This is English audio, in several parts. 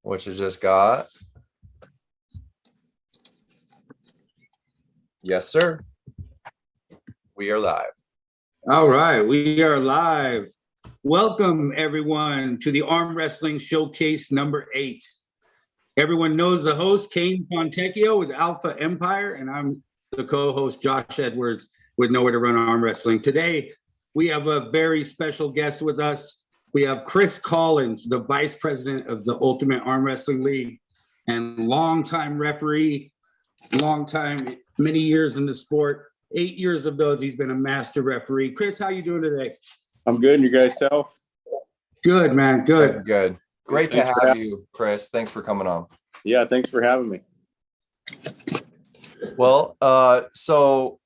which I just got. Yes, sir. We are live. All right, we are live. Welcome, everyone, to the Arm Wrestling Showcase number 8. Everyone knows the host, Kane Fontecchio with Alpha Empire, and I'm the co-host, Josh Edwards, with Nowhere to Run Arm Wrestling. Today, we have a very special guest with us. We have Chris Collins, the Vice President of the Ultimate Arm Wrestling League and longtime referee, many years in the sport. 8 years of those, he's been a master referee. Chris, how you doing today? I'm good. And you guys self? Good, man. Good. Good. Great to have you, Chris. Thanks for coming on. Yeah, thanks for having me. Well, so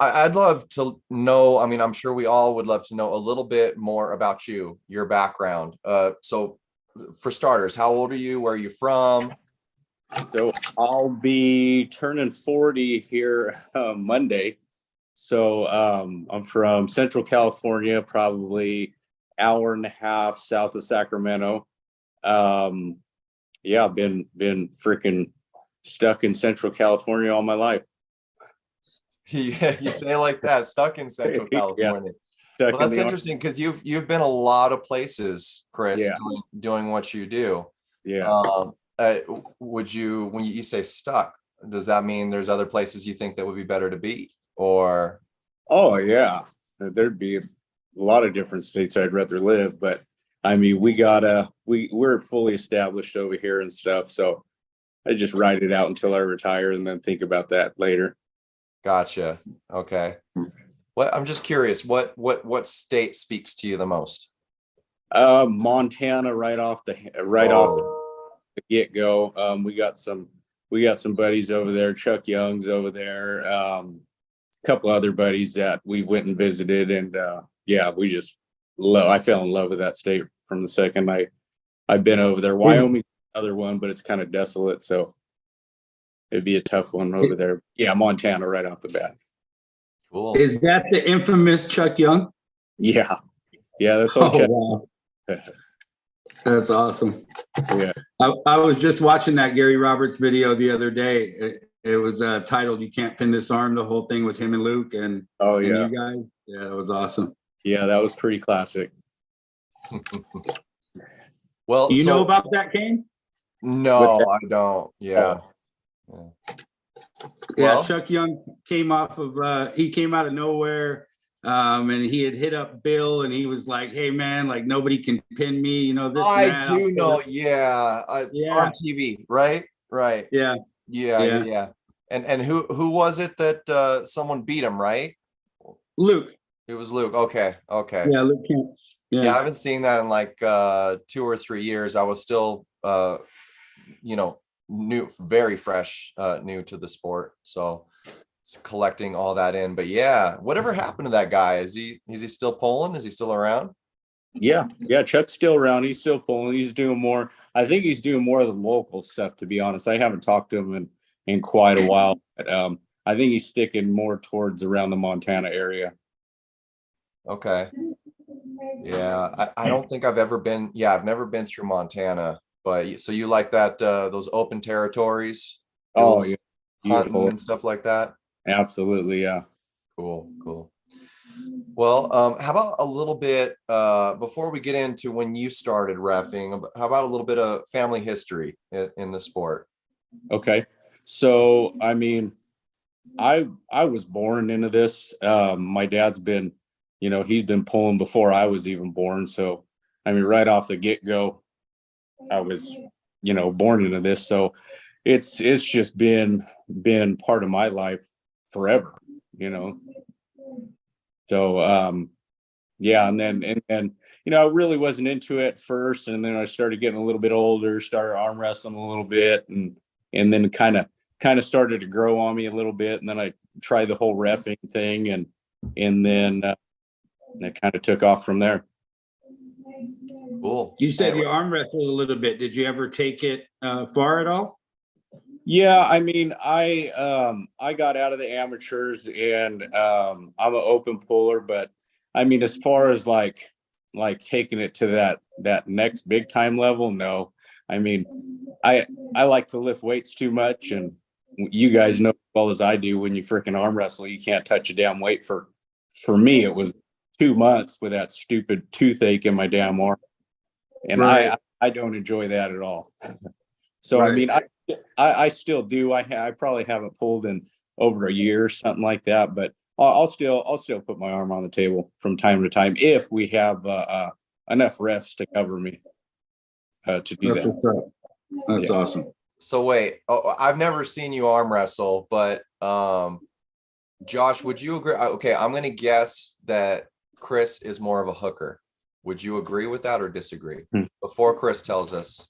I'd love to know, I mean, I'm sure we all would love to know a little bit more about you, your background. So for starters, how old are you? Where are you from? So I'll be turning 40 here Monday. So I'm from Central California, probably hour and a half south of Sacramento. Yeah, I've been freaking stuck in Central California all my life. Yeah, you say it like that, stuck in Central California. Yeah, well, that's interesting because you've been a lot of places, Chris, yeah. doing what you do. Yeah. Would you, when you say stuck, does that mean there's other places you think that would be better to be? Or Oh yeah, there'd be a lot of different states I'd rather live, but I mean, we're fully established over here and stuff, so I just ride it out until I retire and then think about that later. Gotcha. Okay. What, I'm just curious, what state speaks to you the most? Montana, right off the get-go. We got some buddies over there. Chuck Young's over there. A couple other buddies that we went and visited, and yeah, I fell in love with that state from the second I've been over there. Wyoming, another one, but it's kind of desolate, so it'd be a tough one over there. Yeah, Montana right off the bat. Cool. Is that the infamous Chuck Young? Yeah, that's okay. Oh, wow. That's awesome. Yeah, I was just watching that Gary Roberts video the other day. It was titled "You Can't Pin This Arm," the whole thing with him and Luke and you guys. Yeah, it was awesome. Yeah, that was pretty classic. Well, do you know about that, Kane? No, I don't. Yeah. Yeah, Well, Chuck Young came out of nowhere, and he had hit up Bill, and he was like, "Hey, man, like nobody can pin me, you know this." I do know. Yeah. On TV, right? Right. Yeah. And who was it that someone beat him, right? Luke. It was Luke. Okay. Yeah, Luke Kent. Yeah, I haven't seen that in like 2 or 3 years. I was still new, very fresh, new to the sport. So collecting all that in. But yeah, whatever happened to that guy? Is he still pulling? Is he still around? Yeah, Chuck's still around. He's still pulling. He's doing more. I think he's doing more of the local stuff, to be honest. I haven't talked to him in quite a while. But, I think he's sticking more towards around the Montana area. Okay. Yeah, I don't think I've ever been. Yeah, I've never been through Montana. But so you like that those open territories? Oh yeah, hunting and stuff like that. Absolutely, yeah. Cool. Well, how about a little bit before we get into when you started reffing? How about a little bit of family history in the sport? Okay, so I mean, I was born into this. My dad's been, he's been pulling before I was even born. So I mean, right off the get-go, I was, born into this. So it's just been part of my life forever, So yeah, and then I really wasn't into it first, and then I started getting a little bit older, started arm wrestling a little bit, and then kind of started to grow on me a little bit, and then I tried the whole reffing thing, and then it kind of took off from there. Cool. You said you arm wrestled a little bit. Did you ever take it far at all? Yeah, I mean, I got out of the amateurs, and I'm an open puller, but I mean, as far as like like taking it to that next big time level. No, I mean, I like to lift weights too much, and you guys know as well as I do, when you freaking arm wrestle, you can't touch a damn weight. For me, it was 2 months with that stupid toothache in my damn arm, and Right. I don't enjoy that at all. So Right. I mean, I still do. I probably haven't pulled in over a year or something like that, but I'll still put my arm on the table from time to time if we have enough refs to cover me to do That's that. what's up. That's Yeah. awesome. So wait, I've never seen you arm wrestle, but Josh, would you agree? Okay, I'm gonna guess that Chris is more of a hooker. Would you agree with that or disagree? Before Chris tells us.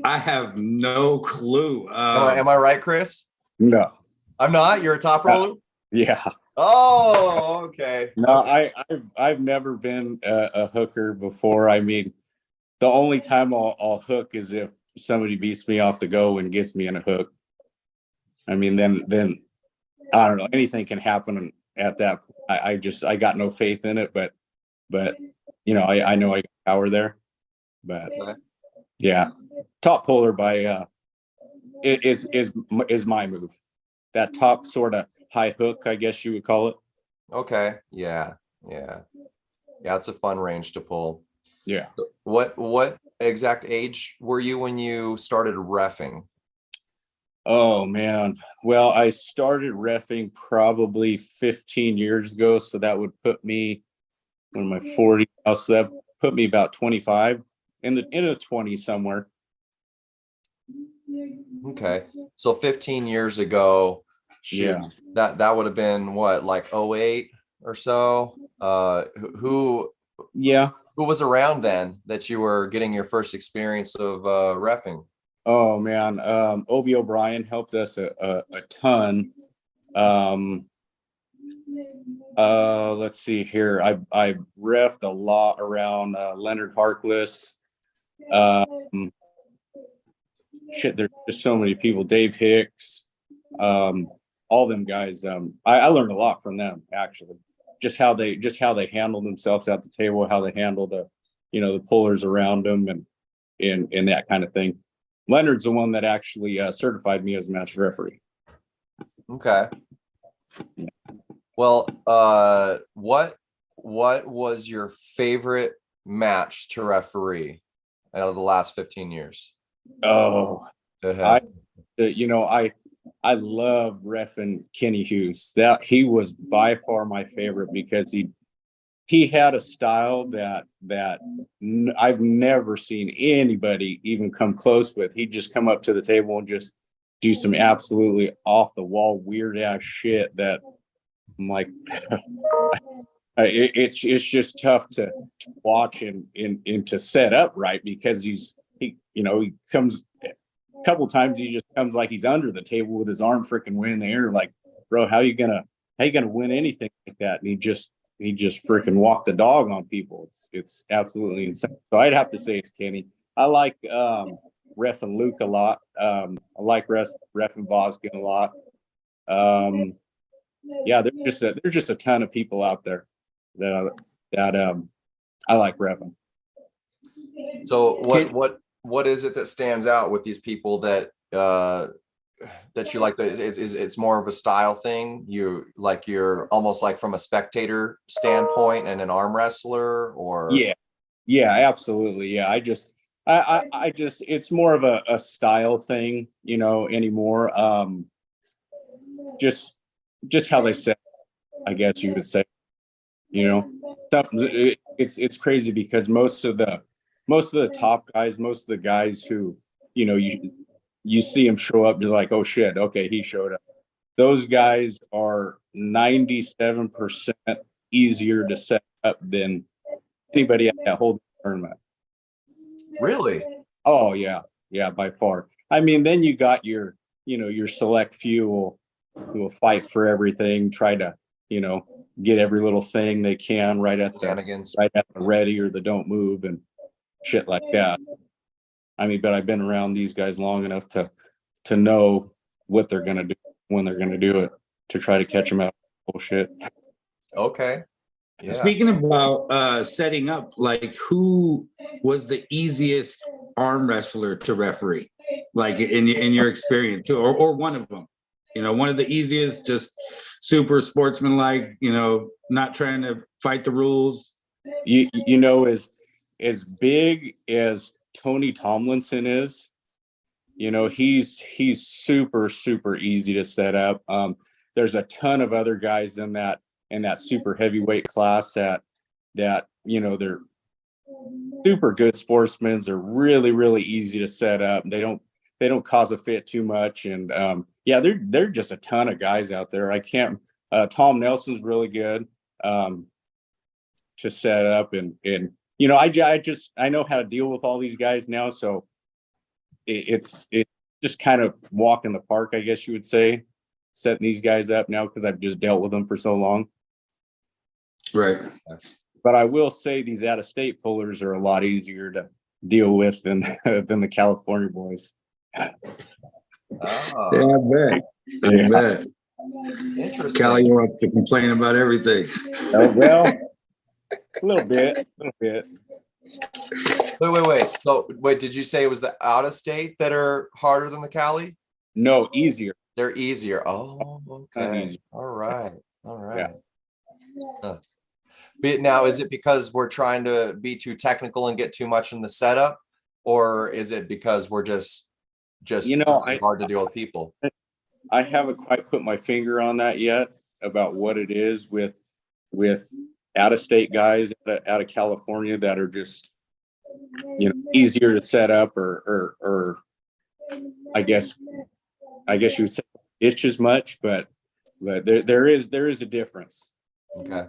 I have no clue. Am I right, Chris? No. I'm not. You're a top roller. Yeah. Oh, okay. No, Okay. I've never been a hooker before. I mean, the only time I'll hook is if somebody beats me off the go and gets me in a hook. I mean, then I don't know. Anything can happen at that. I got no faith in it, but you know, I know I got power there. But Okay. yeah, top puller by is my move. That top sort of high hook, I guess you would call it. Okay. Yeah. Yeah. Yeah. It's a fun range to pull. Yeah. What exact age were you when you started reffing? Oh man. Well, I started reffing probably 15 years ago, so that would put me in my 40s. So that put me about 25 in the 20s somewhere. Okay. So 15 years ago, shoot, Yeah. that would have been what, like 08 or so? Who Yeah. was around then that you were getting your first experience of reffing? Oh man. Obi O'Brien helped us a ton. Let's see here. I reffed a lot around Leonard Harkless. Shit, there's just so many people. Dave Hicks, all them guys. I learned a lot from them, actually. Just how they handle themselves at the table, how they handle the pullers around them, and that kind of thing. Leonard's the one that actually certified me as a master referee. Okay. Well, what was your favorite match to referee out of the last 15 years? Oh, Uh-huh. I love reffing Kenny Hughes. That he was by far my favorite because he had a style that I've never seen anybody even come close with. He'd just come up to the table and just do some absolutely off the wall weird ass shit that I'm like, it's just tough to watch and to set up right, because he comes a couple times, he just comes like he's under the table with his arm freaking way in the air, like, bro, how you gonna win anything like that? And he just freaking walked the dog on people. It's absolutely insane. So I'd have to say it's Kenny. I like Ref and Luke a lot. I like Ref and Boskin a lot. Yeah, there's just a ton of people out there that I like reffing. So what is it that stands out with these people that you like? It's more of a style thing? You're almost like from a spectator standpoint and an arm wrestler, or? Yeah, absolutely. Yeah, I just it's more of a style thing, anymore. Just how they say, I guess you would say, it's crazy because most of the top guys, most of the guys who, you see them show up, you're like, oh shit, okay, he showed up. Those guys are 97% easier to set up than anybody at that whole tournament. Really? Oh yeah, by far. I mean, then you got your select few who will fight for everything, try to, get every little thing they can right at the ready or the don't move and shit like that. I mean, but I've been around these guys long enough to know what they're gonna do when they're gonna do it, to try to catch them out of bullshit. Okay. Yeah. Speaking about setting up, like who was the easiest arm wrestler to referee, like in your experience, or one of them? You know, one of the easiest, just super sportsmanlike. You know, not trying to fight the rules. You know, as big as Tony Tomlinson is, you know, he's super easy to set up. There's a ton of other guys in that super heavyweight class that you know, they're super good sportsmen. They're really easy to set up. They don't cause a fit too much. And yeah, they're just a ton of guys out there. I can't. Tom Nelson's really good to set up, and you know, I know how to deal with all these guys now. So it's just kind of walk in the park, I guess you would say, setting these guys up now because I've just dealt with them for so long. Right. But I will say these out-of-state pullers are a lot easier to deal with than the California boys. Oh, Yeah, I bet. interesting. Cali wants to complain about everything. Oh, well, a little bit. Wait. So wait, did you say it was the out of state that are harder than the Cali? No, easier. They're easier. Oh, okay. Easier. All right. Yeah. Huh. But now, is it because we're trying to be too technical and get too much in the setup, or is it because we're just You know, hard to deal with people? I haven't quite put my finger on that yet about what it is with out-of-state guys out of California that are just, you know, easier to set up or I guess you would say itch as much, but there is a difference. Okay.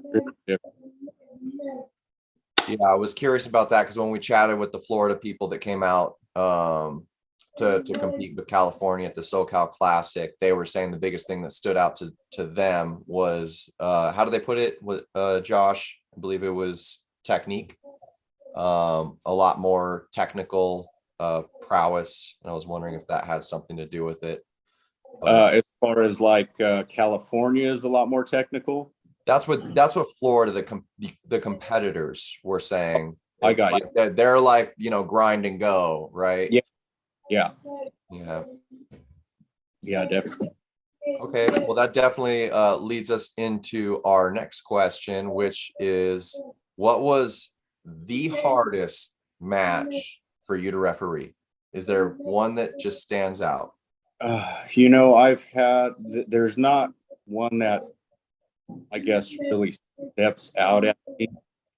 Yeah, I was curious about that because when we chatted with the Florida people that came out to compete with California at the SoCal Classic, they were saying the biggest thing that stood out to them was how do they put it? With Josh, I believe it was technique, a lot more technical prowess, and I was wondering if that had something to do with it. As far as like California is a lot more technical. That's what Florida, the competitors were saying. I got you. They're like, you know, grind and go, right? Yeah, definitely. Okay, well, that definitely leads us into our next question, which is, what was the hardest match for you to referee? Is there one that just stands out? You know, there's not one that I guess really steps out at me.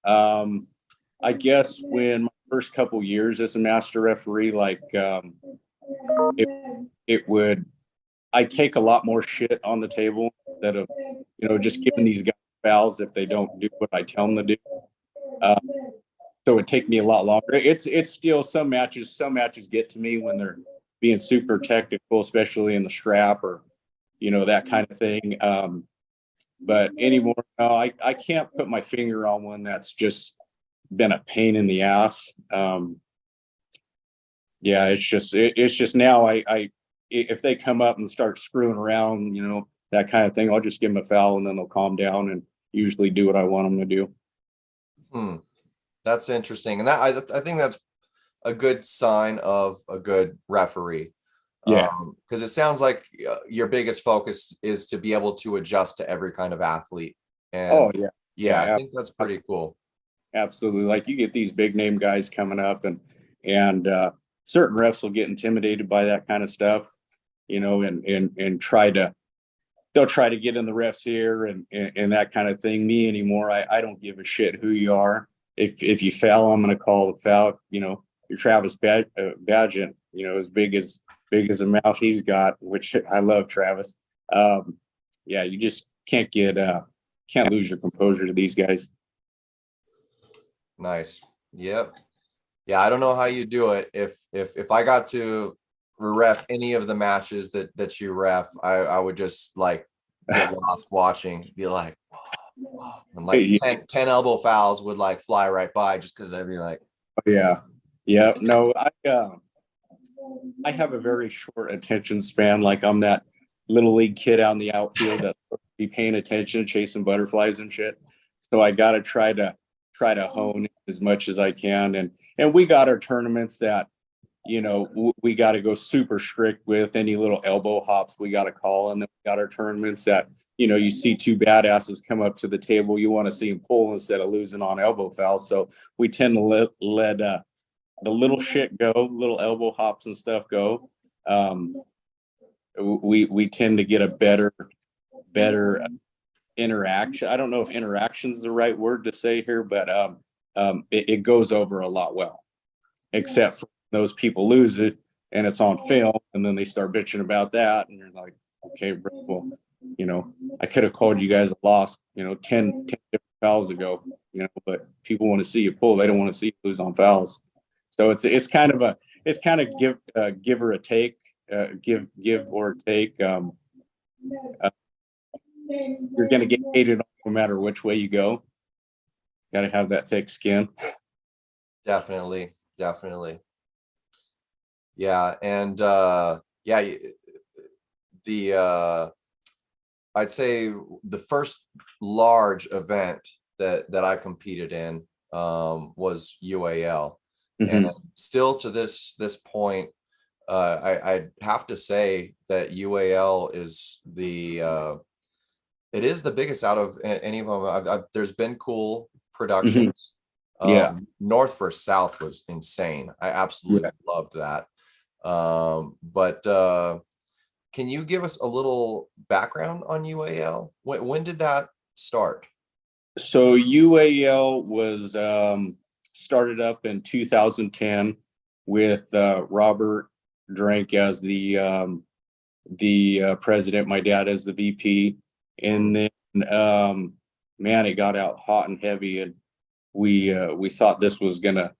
I guess when my first couple years as a master referee, like I take a lot more shit on the table instead of, you know, just giving these guys fouls if they don't do what I tell them to do. So it would take me a lot longer. It's still some matches get to me when they're being super technical, especially in the strap or, you know, that kind of thing. But anymore, no, I can't put my finger on one that's just been a pain in the ass. Yeah, it's just now I if they come up and start screwing around, you know, that kind of thing, I'll just give them a foul and then they'll calm down and usually do what I want them to do. That's interesting, and that I think that's a good sign of a good referee. Yeah, because it sounds like your biggest focus is to be able to adjust to every kind of athlete. And yeah, I think that's pretty cool. Absolutely. Like you get these big name guys coming up and certain refs will get intimidated by that kind of stuff, you know, and they'll try to get in the ref's ear and that kind of thing. Me anymore, I don't give a shit who you are. If you foul, I'm going to call the foul. You know, you're Travis Badgett, you know, as big as a mouth he's got, which I love Travis. Yeah, you just can't lose your composure to these guys. Nice. Yep. Yeah, I don't know how you do it. If I got to ref any of the matches that you ref, I would just like get lost watching, be like, whoa. And like 10 elbow fouls would like fly right by just because I'd be like, yeah. No, I have a very short attention span. Like I'm that little league kid out in the outfield that be paying attention, chasing butterflies and shit. So I got to try to hone as much as I can. And we got our tournaments that, we got to go super strict with. Any little elbow hops we got to call. And then we got our tournaments that, you see two badasses come up to the table. You want to see them pull instead of losing on elbow fouls. So we tend to let the little shit go, little elbow hops and stuff go. We tend to get a better interaction. I don't know if interaction is the right word to say here, but it goes over a lot well, except for those people lose it and it's on film and then they start bitching about that. And you're like, okay, bro, well, I could have called you guys a loss, 10 different fouls ago, but people want to see you pull. They don't want to see you lose on fouls. So it's kind of give or a take, give or take. You're going to get hated no matter which way you go. Got to have that thick skin. Definitely. Yeah. And I'd say the first large event that I competed in was UAL. Mm-hmm. And still to this point, I'd have to say that UAL is it is the biggest out of any of them. There's been cool productions. Mm-hmm. North versus South was insane. I absolutely loved that. But can you give us a little background on UAL? When did that start? So UAL was started up in 2010 with Robert Drank as the president, my dad as the VP, and then man, it got out hot and heavy, and we thought this was gonna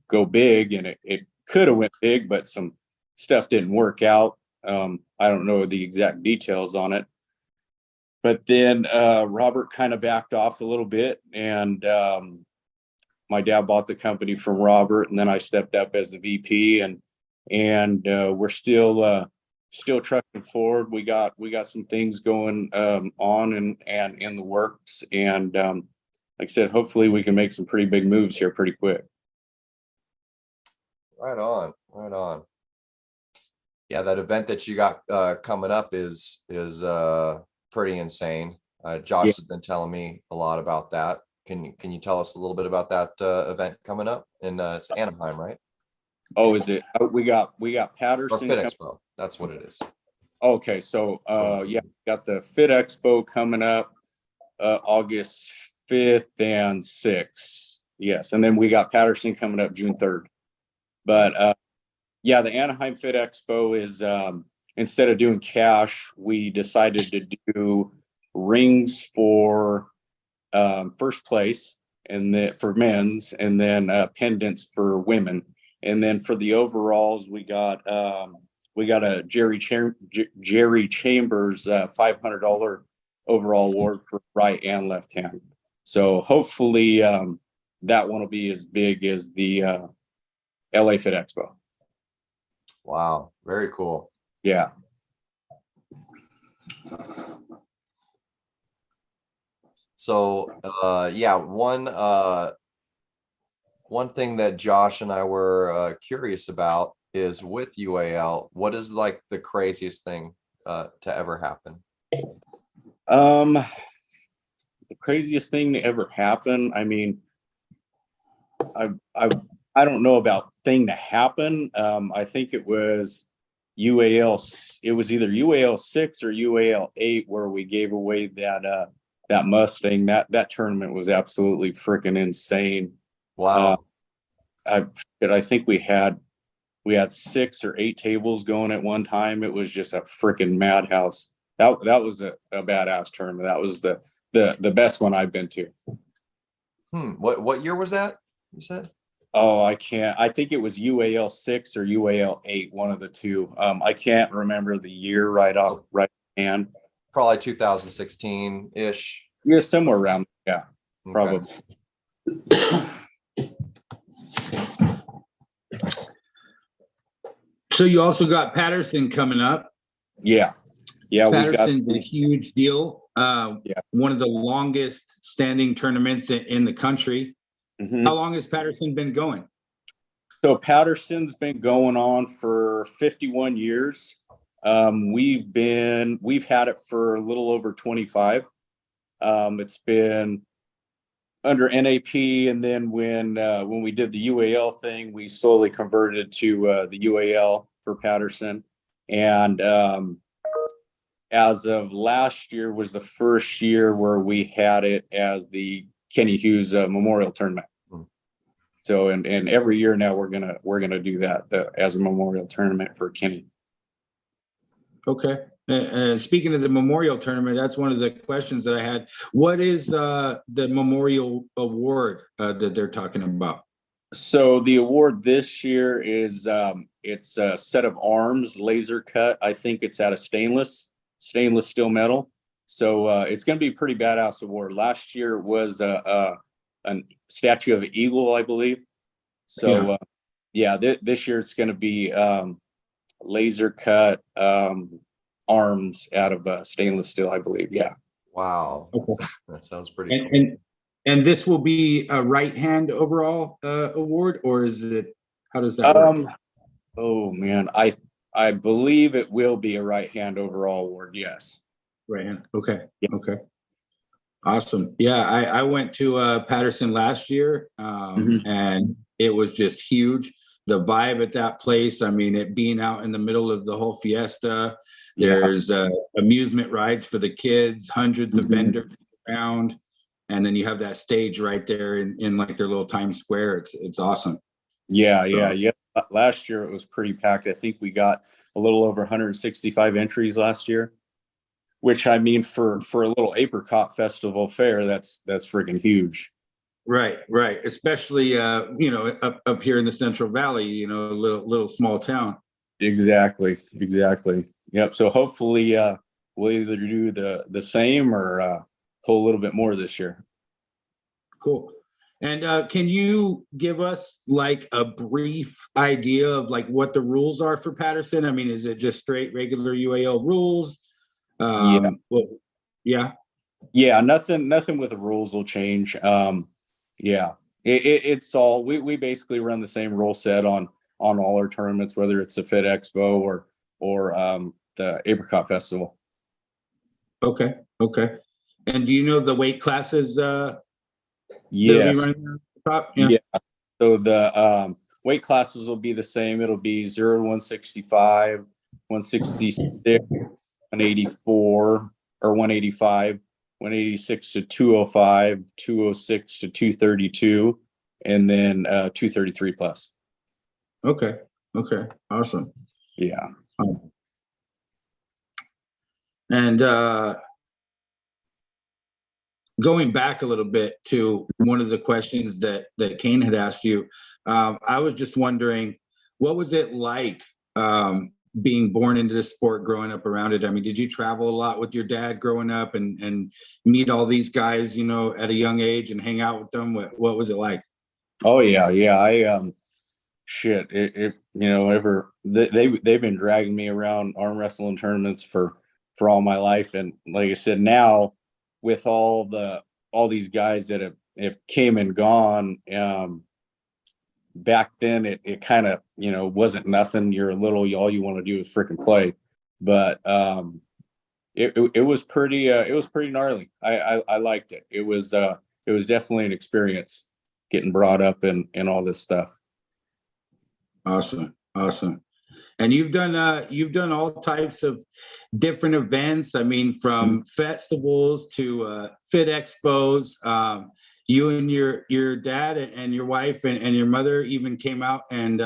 go big, and it could have went big, but some stuff didn't work out. I don't know the exact details on it, but then Robert kind of backed off a little bit, and my dad bought the company from Robert, and then I stepped up as the VP, and we're still trucking forward. We got some things going on and in the works, and like I said, hopefully we can make some pretty big moves here pretty quick. Right on. Yeah, that event that you got coming up is pretty insane. Josh has been telling me a lot about that. Can you tell us a little bit about that event coming up? And it's Anaheim, right? Oh, is it? We got Patterson. Or Fit Expo. That's what it is. Okay, so we got the Fit Expo coming up August 5th and 6th. Yes, and then we got Patterson coming up June 3rd. But the Anaheim Fit Expo is instead of doing cash, we decided to do rings for first place, and then for men's, and then pendants for women, and then for the overalls we got a Jerry Chambers $500 overall award for right and left hand. So hopefully that one will be as big as the LA Fit Expo. Wow, very cool. Yeah. So one thing that Josh and I were curious about is with UAL, what is like the craziest thing to ever happen? The craziest thing to ever happen, I mean, I don't know about thing to happen. I think it was UAL. It was either UAL 6 or UAL 8 where we gave away that Mustang. That tournament was absolutely freaking insane. Wow. I think we had 6 or 8 tables going at one time. It was just a freaking madhouse. That was a badass tournament. That was the best one I've been to. What year was that, you said? Oh, I can't. I think it was UAL 6 or UAL 8, one of the two. I can't remember the year right hand. Probably 2016-ish. Yeah, somewhere around. Yeah, okay. Probably. So you also got Patterson coming up. Yeah. Patterson's a huge deal. Yeah. One of the longest standing tournaments in the country. Mhm. How long has Patterson been going? So Patterson's been going on for 51 years. We've had it for a little over 25. It's been under NAP, and then when we did the UAL thing, we slowly converted to the UAL for Patterson. And as of last year was the first year where we had it as the Kenny Hughes Memorial Tournament. So and every year now we're gonna do that as a memorial tournament for Kenny. Okay. Speaking of the memorial tournament, that's one of the questions that I had. What is the memorial award that they're talking about? So the award this year is it's a set of arms, laser cut. I think it's out of stainless steel metal. So it's going to be a pretty badass award. Last year it was a statue of an eagle, I believe. So this year it's going to be laser cut arms out of stainless steel, I believe. Yeah. Wow. Okay. That sounds pretty cool. And this will be a right hand overall award, or is it, how does that work? Oh man, I believe it will be a right hand overall award. Yes. Right hand. Okay. Yeah. Okay. Awesome. Yeah, I went to Patterson last year, and it was just huge. The vibe at that place, I mean, it being out in the middle of the whole fiesta, there's amusement rides for the kids, hundreds of vendors around, and then you have that stage right there in like their little Times Square. It's awesome. Yeah, So- yeah. Last year it was pretty packed. I think we got a little over 165 entries last year, which I mean for a little apricot festival fair, that's freaking huge. Right. Especially up here in the Central Valley, a little small town. Exactly. Yep. So hopefully we'll either do the same or pull a little bit more this year. Cool. And can you give us like a brief idea of like what the rules are for Patterson? I mean, is it just straight regular UAL rules? Yeah. Well, yeah. Yeah. Nothing with the rules will change. Yeah. It's all we basically run the same rule set on all our tournaments, whether it's the Fit Expo or the Apricot Festival. Okay. And do you know the weight classes? Yes. Yeah. So the weight classes will be the same. It'll be 0 to 165, 166, 184 or 185, 186 to 205, 206 to 232, and then 233 plus. Okay. Awesome. Yeah. And going back a little bit to one of the questions that Kane had asked you, I was just wondering, what was it like being born into this sport, growing up around it? I mean, did you travel a lot with your dad growing up and meet all these guys, at a young age and hang out with them? What was it like? Oh yeah. I they've been dragging me around arm wrestling tournaments for all my life, and like I said, now with all these guys that have came and gone, back then it kind of wasn't nothing. You're a little, all you want to do is freaking play, but it was pretty gnarly. I liked it. It was definitely an experience getting brought up and all this stuff. Awesome. And you've done all types of different events. I mean, from festivals to fit expos. You and your dad and your wife and your mother even came out and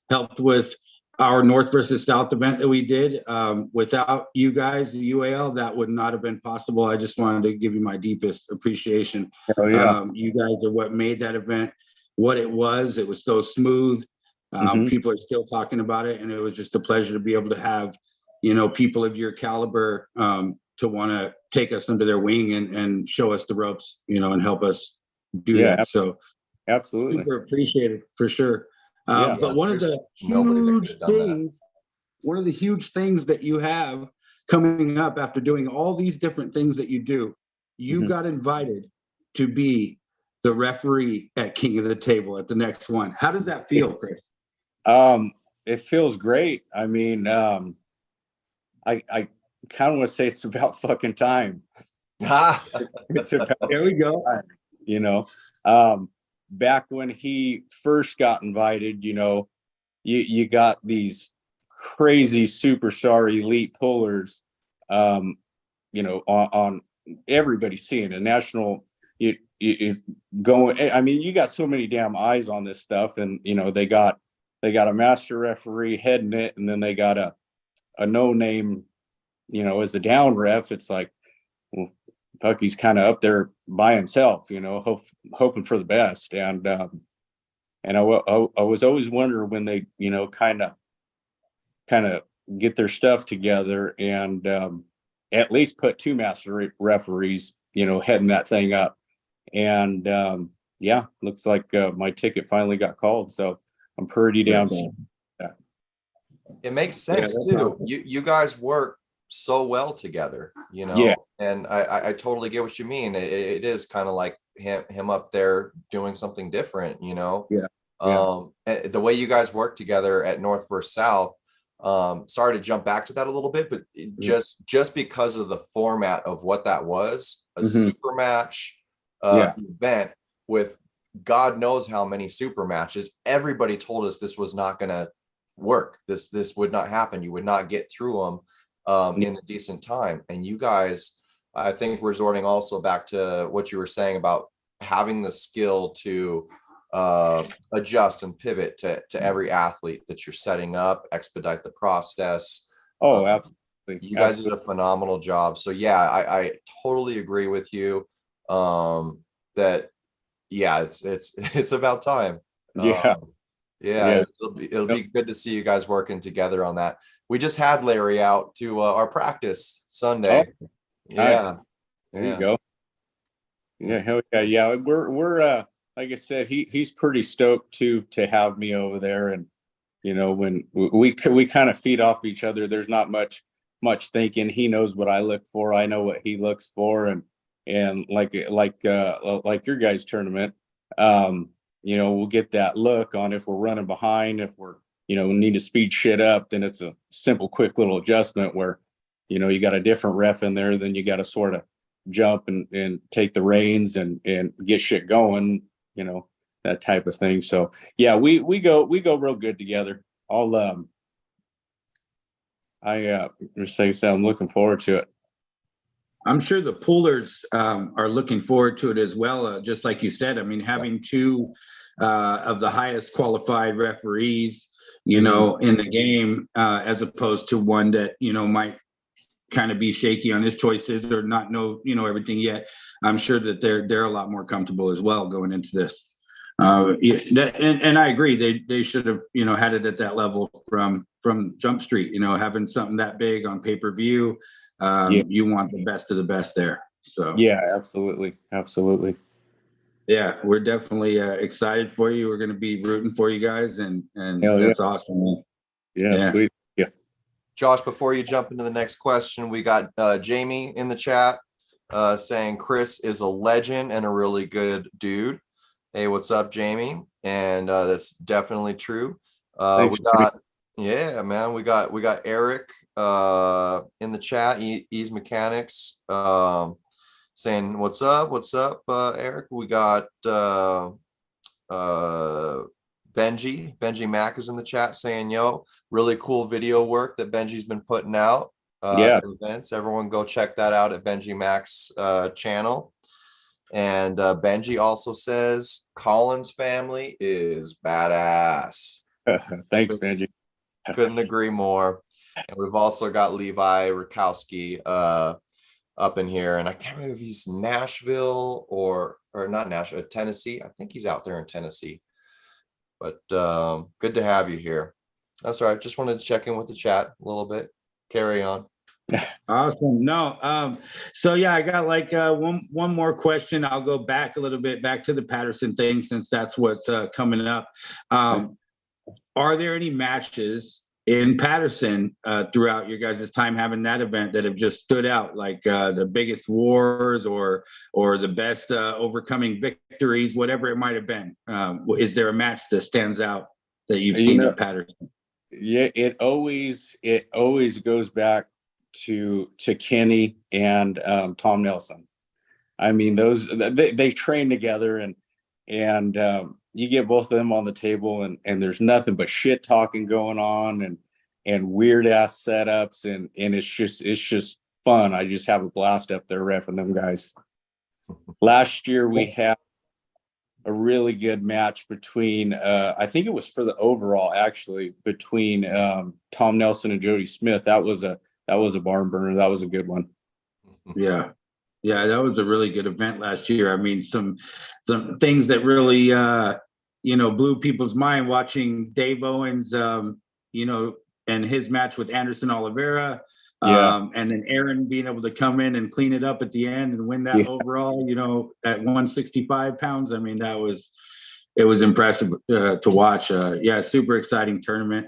helped with our North versus South event that we did. Without you guys, the UAL, that would not have been possible. I just wanted to give you my deepest appreciation. Oh, yeah. You guys are what made that event what it was. It was so smooth. People are still talking about it, and it was just a pleasure to be able to have, people of your caliber to want to take us under their wing and show us the ropes, and help us do that. So absolutely, super appreciated for sure. But one of the huge things that you have coming up after doing all these different things that you do, you got invited to be the referee at King of the Table at the next one. How does that feel, Chris? It feels great. I mean, I kind of want to say it's about fucking time. It's about There we go. time, you know. Back when he first got invited, you know, you got these crazy superstar elite pullers, you know, on everybody seeing a national is going. I mean, you got so many damn eyes on this stuff, and you know, they got a master referee heading it, and then they got a no name, you know, as a down ref. It's like, well, fuck, he's kind of up there by himself, you know, hoping for the best. And I was always wondering when they, you know, kind of get their stuff together and at least put two master referees, you know, heading that thing up. And yeah, looks like my ticket finally got called. So I'm pretty damn. It makes sense too. Awesome. You guys work so well together, you know. Yeah. And I totally get what you mean. It is kind of like him up there doing something different, you know. Yeah. The way you guys work together at North versus South. Sorry to jump back to that a little bit, but just because of the format of what that was, a super match event with God knows how many super matches, everybody told us this was not going to work. This would not happen. You would not get through them in a decent time. And you guys, I think, resorting also back to what you were saying about having the skill to adjust and pivot to every athlete that you're setting up, expedite the process. Oh, absolutely. You guys did a phenomenal job. So yeah, I totally agree with you that yeah, it's about time. Yeah. It'll be good to see you guys working together on that. We just had Larry out to our practice Sunday. Oh, nice. There you go. Yeah, hell yeah. Yeah, we're like I said, he's pretty stoked to have me over there. And you know, when we kind of feed off each other, there's not much thinking. He knows what I look for, I know what he looks for, and like your guys' tournament, you know, we'll get that look on if we're running behind, if we're, you know, need to speed shit up, then it's a simple, quick little adjustment where, you know, you got a different ref in there, then you got to sort of jump and take the reins and get shit going, you know, that type of thing. So yeah, we go real good together. Just say so, I'm looking forward to it. I'm sure the pullers are looking forward to it as well. Just like you said, I mean, having two of the highest qualified referees, you know, in the game, as opposed to one that, you know, might kind of be shaky on his choices or not know, you know, everything yet. I'm sure that they're a lot more comfortable as well going into this. And I agree, they should have, you know, had it at that level from Jump Street, you know, having something that big on pay-per-view. You want the best of the best there. So yeah, absolutely. Yeah, we're definitely excited for you. We're going to be rooting for you guys, and that's awesome, man. Yeah, sweet. Yeah. Josh, before you jump into the next question, we got Jamie in the chat saying Chris is a legend and a really good dude. Hey, what's up, Jamie? And that's definitely true. Thanks, we got yeah, man. We got Eric in the chat. Ease Mechanics saying what's up, Eric. We got Benjimac is in the chat saying, yo, really cool video work that Benji's been putting out at events. Everyone go check that out at Benjimac's channel. And Benji also says Colin's family is badass. Thanks, Benji. Couldn't agree more. And we've also got Levi Rakowski up in here, and I can't remember if he's Nashville or not Nashville, Tennessee. I think he's out there in Tennessee. But good to have you here. That's all right. Just wanted to check in with the chat a little bit. Carry on. Awesome. No, so yeah, I got like one more question. I'll go back a little bit, back to the Patterson thing, since that's what's coming up. Are there any matches in Patterson throughout your guys' time having that event that have just stood out, like the biggest wars or the best overcoming victories, whatever it might have been? Is there a match that stands out that you've seen at Patterson? Yeah, it always goes back to Kenny and Tom Nelson. I mean, those they train together, and you get both of them on the table, and there's nothing but shit talking going on, and weird ass setups, and it's just fun. I just have a blast up there reffing them guys. Last year we had a really good match between I think it was for the overall, actually, between Tom Nelson and Jody Smith. That was a barn burner. That was a good one. Yeah, that was a really good event last year. I mean, some things that really blew people's mind, watching Dave Owens and his match with Anderson Oliveira. And then Aaron being able to come in and clean it up at the end and win that overall, at 165 pounds. I mean, it was impressive to watch. Super exciting tournament.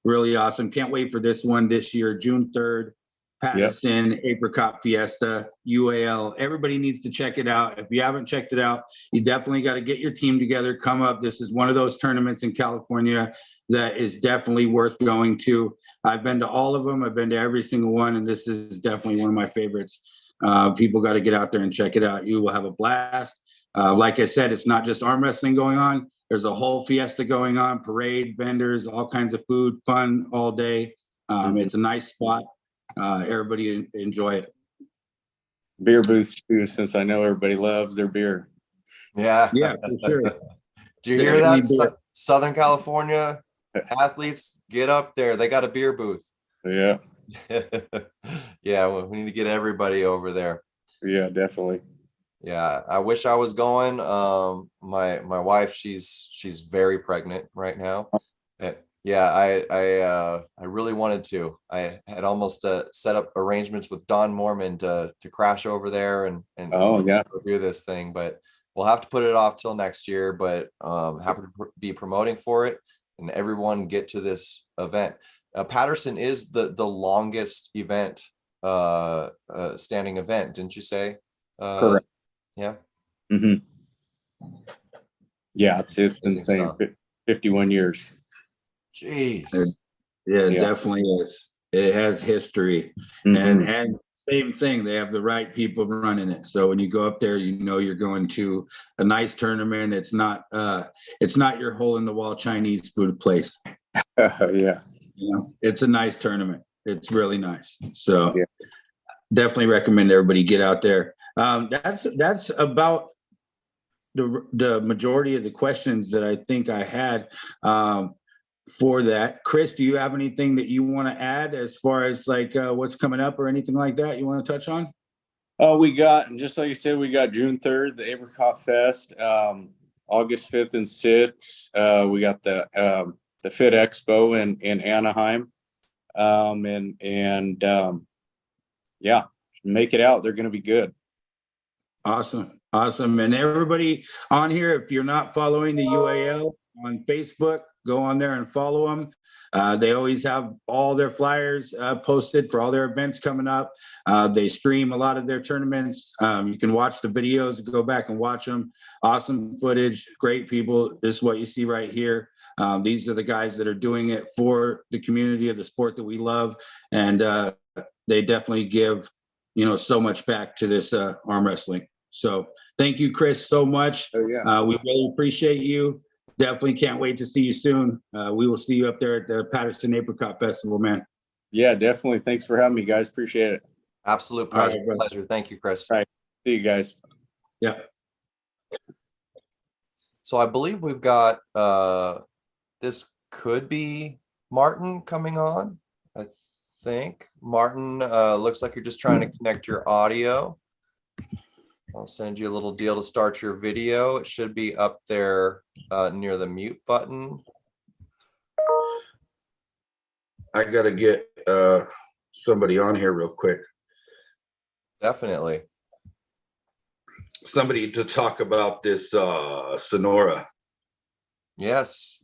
Really awesome. Can't wait for this one this year, June 3rd, Patterson, Apricot Fiesta, UAL. Everybody needs to check it out. If you haven't checked it out, you definitely got to get your team together, come up. This is one of those tournaments in California that is definitely worth going to. I've been to all of them. I've been to every single one, and this is definitely one of my favorites. People got to get out there and check it out. You will have a blast. Like I said, it's not just arm wrestling going on. There's a whole fiesta going on, parade, vendors, all kinds of food, fun all day. It's a nice spot. Everybody enjoy it. Beer booths too, since I know everybody loves their beer. Yeah, for sure. Do you hear that? Southern California athletes, get up there. They got a beer booth. Yeah. Yeah, well, we need to get everybody over there. Yeah, definitely. Yeah, I wish I was going. My wife, she's very pregnant right now. Yeah, I really wanted to. I had almost set up arrangements with Don Mormon to crash over there and do this thing, but we'll have to put it off till next year. But happy to be promoting for it, and everyone get to this event. Patterson is the longest event, standing event, didn't you say? Correct. Yeah. Mm-hmm. Yeah, it's insane. 51 years. Jeez. Yeah, it definitely is. It has history. Mm-hmm. And same thing, they have the right people running it. So when you go up there, you're going to a nice tournament. It's not your hole in the wall Chinese food place. Yeah. It's a nice tournament. It's really nice. So definitely recommend everybody get out there. That's about the majority of the questions that I think I had for that. Chris, do you have anything that you want to add as far as like what's coming up or anything like that you want to touch on? We got, just like you said, we got June 3rd, the Apricot Fest, August 5th and 6th. We got the Fit Expo in Anaheim. Make it out. They're going to be good. Awesome. And everybody on here, if you're not following the UAL on Facebook, go on there and follow them. They always have all their flyers posted for all their events coming up. They stream a lot of their tournaments. You can watch the videos, go back and watch them. Awesome footage, great people. This is what you see right here. These are the guys that are doing it for the community of the sport that we love. And they definitely give, so much back to this arm wrestling. So thank you, Chris, so much. Oh, yeah. We really appreciate you. Definitely can't wait to see you soon. We will see you up there at the Patterson Apricot Festival, man. Yeah, definitely. Thanks for having me, guys. Appreciate it. Absolute pleasure. Right, pleasure. Thank you, Chris. All right. See you guys. Yeah. So I believe we've got this could be Martin coming on. I think Martin, looks like you're just trying to connect your audio. I'll send you a little deal to start your video. It should be up there near the mute button. I got to get somebody on here real quick. Definitely. Somebody to talk about this Sonora. Yes.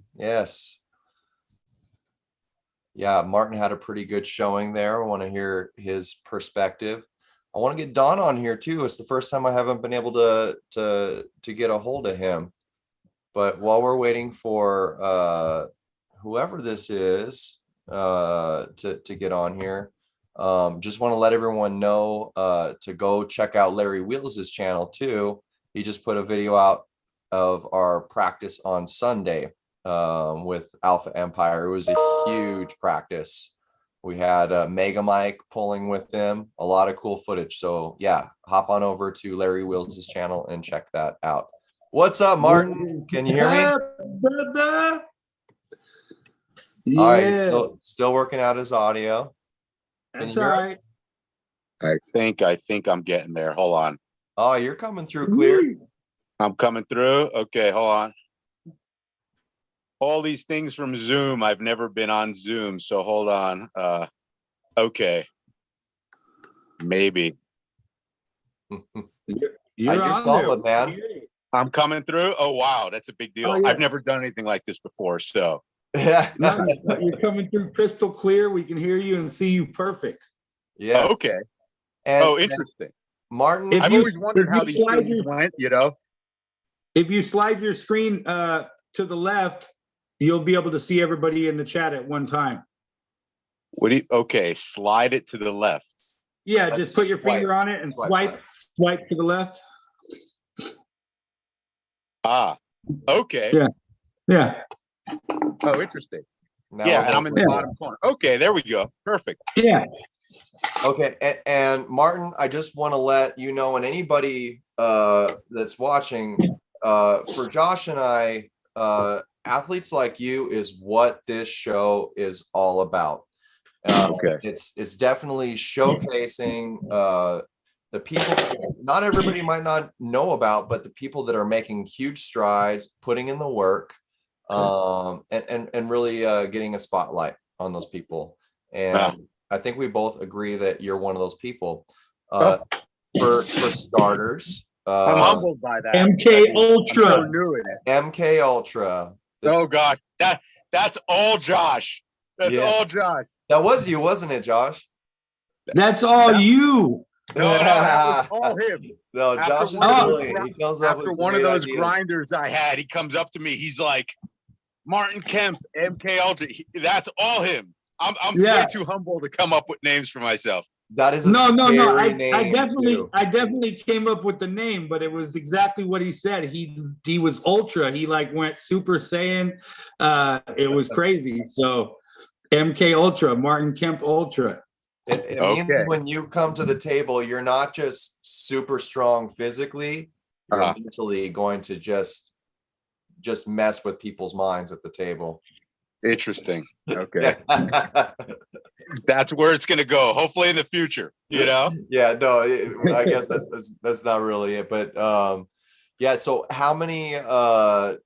Yeah, Martin had a pretty good showing there. I want to hear his perspective. I want to get Don on here too. It's the first time I haven't been able to get a hold of him. But while we're waiting for whoever this is to get on here, just want to let everyone know to go check out Larry Wheels' channel too. He just put a video out of our practice on Sunday with Alpha Empire. It was a huge practice. We had Mega Mike pulling with them, a lot of cool footage. So yeah, hop on over to Larry Wheels' channel and check that out. What's up, Martin? Can you hear me? Yeah. All right, still working out his audio. That's all right. I think I'm getting there. Hold on. Oh, you're coming through clear. I'm coming through. Okay, hold on. All these things from Zoom. I've never been on Zoom, so hold on. Okay. Maybe. You're solid, man. I'm coming through. Oh wow, that's a big deal. Oh, yeah. I've never done anything like this before, so Yeah. No, you're coming through crystal clear. We can hear you and see you perfect. Yes. okay. And, Interesting. Martin, If I've you- always wondered if how you these slide things your- went, you know. If you slide your screen to the left, you'll be able to see everybody in the chat at one time. Okay, slide it to the left. Yeah, Like just put your swipe. finger on it and Swipe swipe to the left. Ah, okay. Yeah. Yeah. Oh, interesting. now Yeah, we're and I'm in the going- bottom corner. Okay, there we go. Perfect. Yeah. Okay, and Martin, I just want to let you know, and anybody that's watching, for Josh and I, athletes like you is what this show is all about. Okay. It's definitely showcasing the people not everybody might not know about, but the people that are making huge strides, putting in the work, and really getting a spotlight on those people. And I think we both agree that you're one of those people. For starters, I'm humbled by that. MK I'm Ultra. so new in it. MK Ultra. Oh gosh, that's all Josh. That's Yeah. all Josh. That was you, wasn't it, Josh? That's all you. No, that was all him. No, After Josh is one of brilliant. those- He comes up After with one of great those ideas. grinders I had, he comes up to me. He's like, Martin Kemp, MK Ultra. That's all him. I'm Yeah. way too humble to come up with names for myself. That is a No. scary I name, too. definitely came up with the name, but it was exactly what he said. He was ultra. He like went Super Saiyan. It was crazy. So MK Ultra, Martin Kemp Ultra. It Okay. means when you come to the table, you're not just super strong physically, you're Uh-huh. mentally going to just mess with people's minds at the table. Interesting. Okay. That's where it's going to go. Hopefully in the future, you know? Yeah, no, I guess that's not really it, but yeah. So how many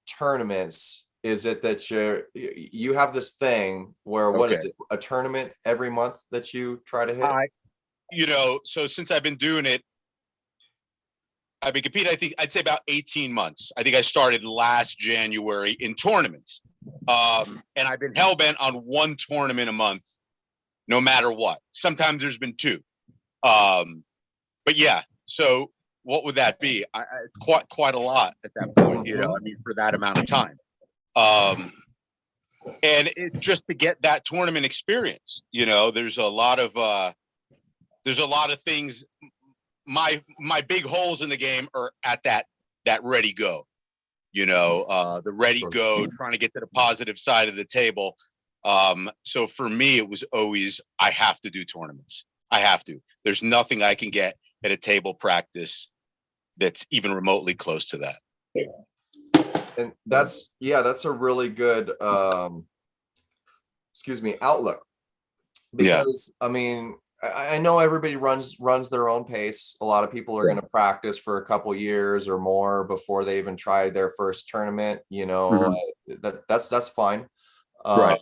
tournaments is it that you have this thing where what is Okay. it, a tournament every month that you try to hit? So since I've been doing it, I've been competing, I think I'd say about 18 months. I think I started last January in tournaments. And I've been hell-bent on one tournament a month, no matter what. Sometimes there's been two. But yeah, so what would that be? Quite a lot at that point, you know, I mean, for that amount of time. And it's just to get that tournament experience, you know, there's a lot of things. My big holes in the game are at that ready go, you know, the ready go, trying to get to the positive side of the table. So for me, it was always, I have to do tournaments. I have to. There's nothing I can get at a table practice that's even remotely close to that. And that's a really good outlook, because I mean, I know everybody runs their own pace. A lot of people are going to practice for a couple years or more before they even try their first tournament, you know. That's fine. Right.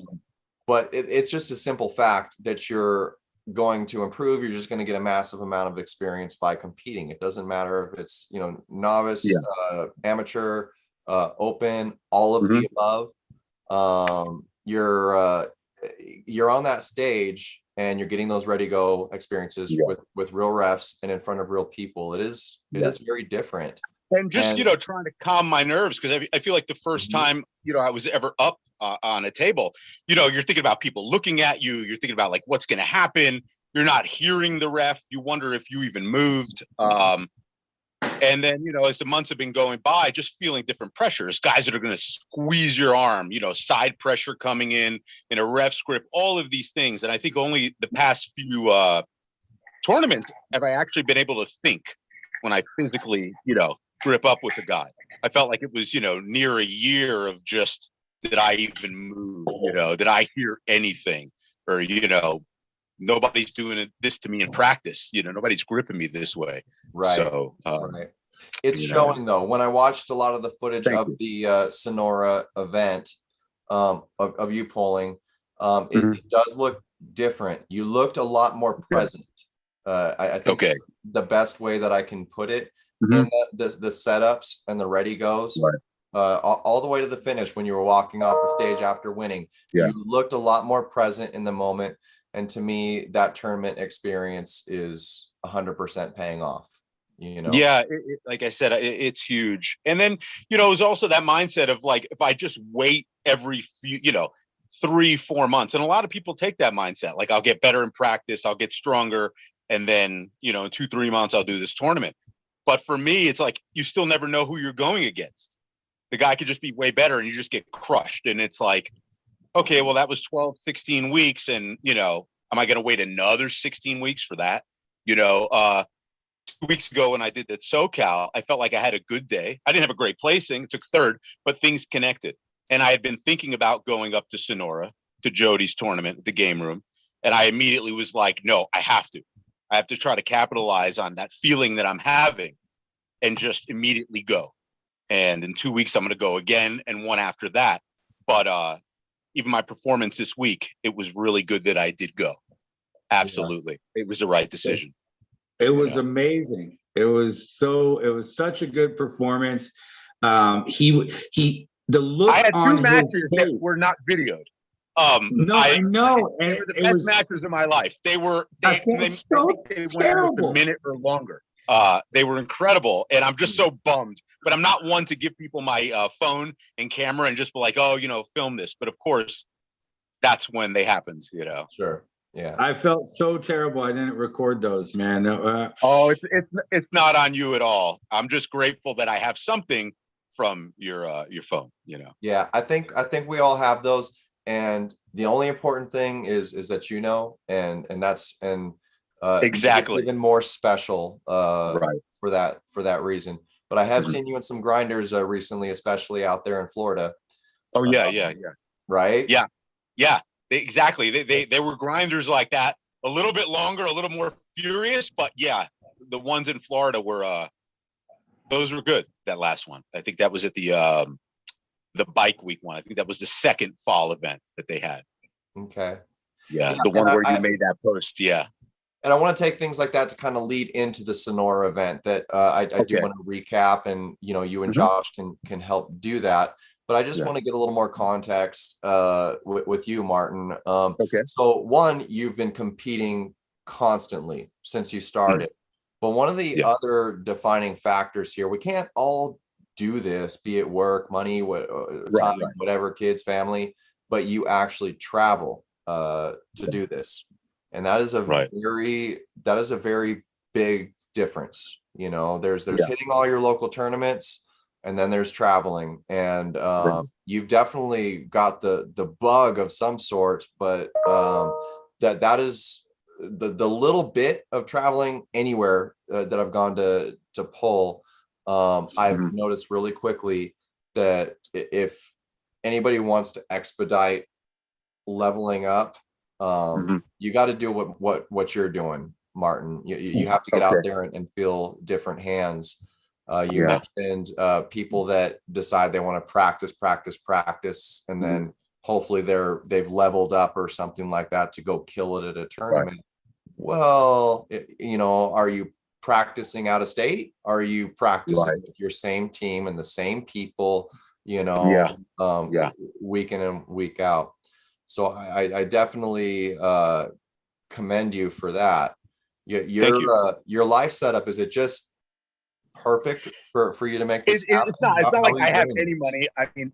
But it's just a simple fact that you're going to improve. You're just going to get a massive amount of experience by competing. It doesn't matter if it's, you know, novice, amateur, open, all of the above. you're on that stage and you're getting those ready go experiences with real refs and in front of real people. It is very different. And just, trying to calm my nerves, because I feel like the first time, I was ever up on a table, you're thinking about people looking at you. You're thinking about like what's going to happen. You're not hearing the ref. You wonder if you even moved. And then, as the months have been going by, just feeling different pressures, guys that are going to squeeze your arm, side pressure coming in a ref's grip, all of these things. And I think only the past few tournaments have I actually been able to think when I physically, grip up with a guy. I felt like it was, near a year of just, did I even move? Did I hear anything? Or, nobody's doing this to me in practice. Nobody's gripping me this way. Right. So, right. It's showing though. When I watched a lot of the footage of the Sonora event of you pulling, it does look different. You looked a lot more present. I think it's the best way that I can put it. In the setups and the ready goes, all the way to the finish when you were walking off the stage after winning. You looked a lot more present in the moment. And to me, that tournament experience is 100% paying off. Yeah, like I said, it's huge. And then, it was also that mindset of like, if I just wait every few, 3-4 months, and a lot of people take that mindset, like I'll get better in practice, I'll get stronger. And then, in 2-3 months, I'll do this tournament. But for me, it's like, you still never know who you're going against. The guy could just be way better and you just get crushed. And it's like, okay, well, that was 12, 16 weeks. And, am I going to wait another 16 weeks for that? 2 weeks ago when I did that SoCal, I felt like I had a good day. I didn't have a great placing, took third, but things connected. And I had been thinking about going up to Sonora, to Jody's tournament, the game room. And I immediately was like, no, I have to try to capitalize on that feeling that I'm having and just immediately go. And in 2 weeks, I'm going to go again and one after that. But even my performance this week, it was really good that I did go. Absolutely. It was the right decision. It was amazing. It was such a good performance. The look I had on two matches his that were not videoed. No, I know. They were the best matches of my life. They were they went a minute or longer. They were incredible, and I'm just so bummed. But I'm not one to give people my phone and camera and just be like, oh, film this. But of course, that's when they happened. Sure. Yeah. I felt so terrible. I didn't record those, man. Oh, it's not on you at all. I'm just grateful that I have something from your phone. Yeah, I think we all have those. And the only important thing is that and that's exactly even more special right for that reason. But I have seen you in some grinders recently, especially out there in Florida. Oh yeah. Right? Yeah. Exactly. They were grinders like that, a little bit longer, a little more furious, but yeah, the ones in Florida were those were good. That last one, I think that was at the bike week one. I think that was the second fall event that they had. Okay. Yeah, the one where you made that post. Yeah. And I want to take things like that to kind of lead into the Sonora event that I do want to recap, and you and Josh can help do that. But I just want to get a little more context with you, Martin. Okay. So one, you've been competing constantly since you started. But one of the other defining factors here, we can't all do this, be it work, money, whatever, kids, family, but you actually travel to do this. And that is a very big difference. There's hitting all your local tournaments, and then there's traveling. And you've definitely got the bug of some sort, but that is the little bit of traveling anywhere that I've gone to pull. I've noticed really quickly that if anybody wants to expedite leveling up, you got to do what you're doing, Martin. You have to get out there and feel different hands. You mentioned people that decide they want to practice, and then hopefully they've leveled up or something like that to go kill it at a tournament. Right. Well, are you practicing out of state? Are you practicing with your same team and the same people, week in and week out? So I definitely commend you for that. Thank you. Your life setup, is it just perfect for you to make this It's happen? not. It's How not are like you I have doing any this? money. I mean,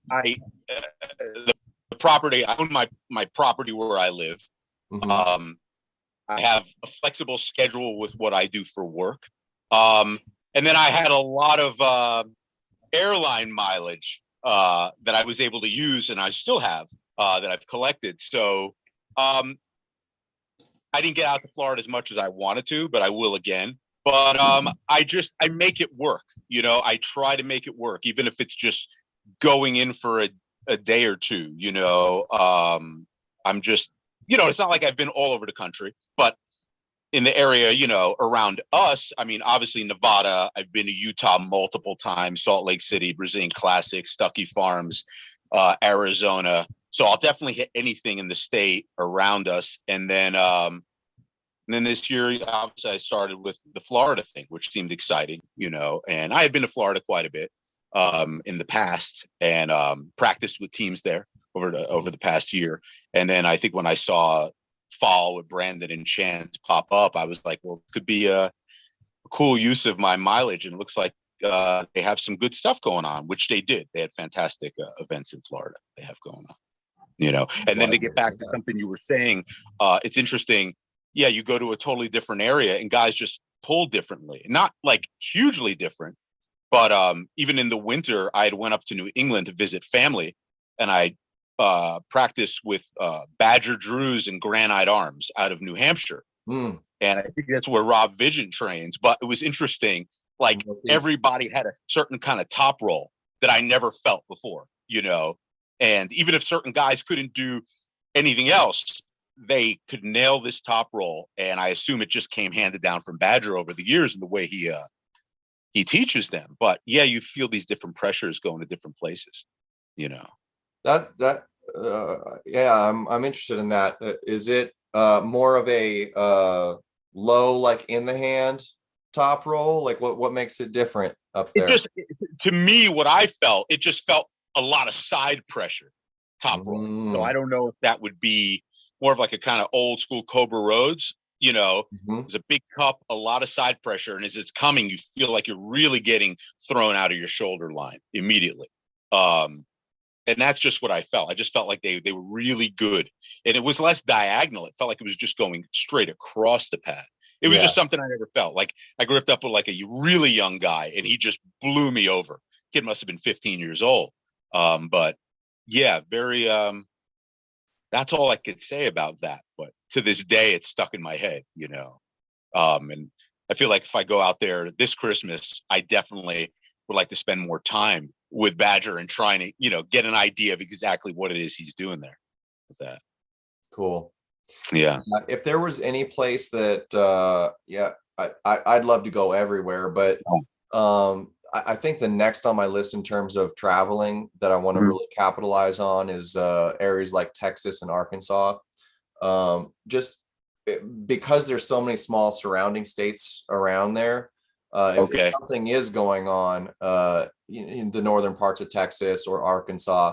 the property. I own my property where I live. Mhm. I have a flexible schedule with what I do for work. And then I had a lot of airline mileage that I was able to use, and I still have that I've collected. So I didn't get out to Florida as much as I wanted to, but I will again. But I make it work. You know, I try to make it work, even if it's just going in for a day or two. You know, I'm just, you know, it's not like I've been all over the country, but in the area, you know, around us, I mean, obviously Nevada, I've been to Utah multiple times, Salt Lake City, Brazilian Classic, Stuckey Farms, Arizona. So I'll definitely hit anything in the state around us. And then this year, obviously, I started with the Florida thing, which seemed exciting, you know, and I had been to Florida quite a bit in the past and practiced with teams there over the past year. And then I think when I saw Fall with Brandon and Chance pop up, I was like, well, it could be a cool use of my mileage. And it looks like they have some good stuff going on, which they did. They had fantastic events in Florida they have going on, you know. And then to get back to something you were saying, it's interesting. Yeah, you go to a totally different area and guys just pull differently, not like hugely different, but even in the winter, I had went up to New England to visit family, and I practiced with Badger Drews and Granite Arms out of New Hampshire. Mm. And I think that's where Rob Vision trains. But it was interesting. Like everybody had a certain kind of top roll that I never felt before, you know. And even if certain guys couldn't do anything else, they could nail this top roll. And I assume it just came handed down from Badger over the years and the way he teaches them. But yeah, you feel these different pressures going to different places, you know. Yeah, I'm interested in that. Is it more of a low, like in the hand top roll? Like what makes it different up there? To me, what I felt, it just felt a lot of side pressure top roll. So I don't know if that would be more of like a kind of old school Cobra Rhodes, you know. There's a big cup, a lot of side pressure, and as it's coming, you feel like you're really getting thrown out of your shoulder line immediately. And that's just what I felt. I just felt like they were really good. And it was less diagonal. It felt like it was just going straight across the pad. It was just something I never felt. Like I grew up with like a really young guy and he just blew me over. Kid must have been 15 years old. But yeah, very that's all I could say about that. But to this day, it's stuck in my head, you know. And I feel like if I go out there this Christmas, I definitely would like to spend more time with Badger and trying to, you know, get an idea of exactly what it is he's doing there with that. Cool. Yeah. If there was any place that, I'd love to go everywhere, but I think the next on my list in terms of traveling that I want to really capitalize on is areas like Texas and Arkansas. Just because there's so many small surrounding states around there. If something is going on in the northern parts of Texas or Arkansas,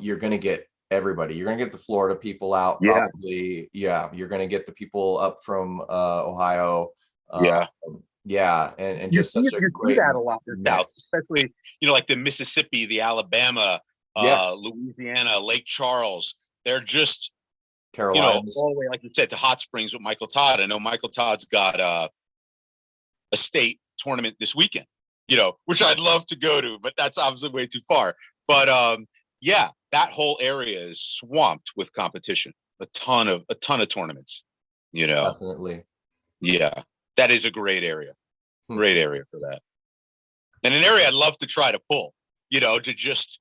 you're going to get everybody. You're going to get the Florida people out, probably. Yeah, you're going to get the people up from Ohio. And just such a great that a lot in the South, especially, you know, like the Mississippi, the Alabama, Louisiana, Lake Charles. They're just Carolina, you know, all the way, like you said, to Hot Springs with Michael Todd. I know Michael Todd's got a state tournament this weekend, you know, which I'd love to go to, but that's obviously way too far. But yeah, that whole area is swamped with competition. A ton of tournaments, you know. Definitely. Yeah, that is a great area. Great area for that. And an area I'd love to try to pull, you know, to just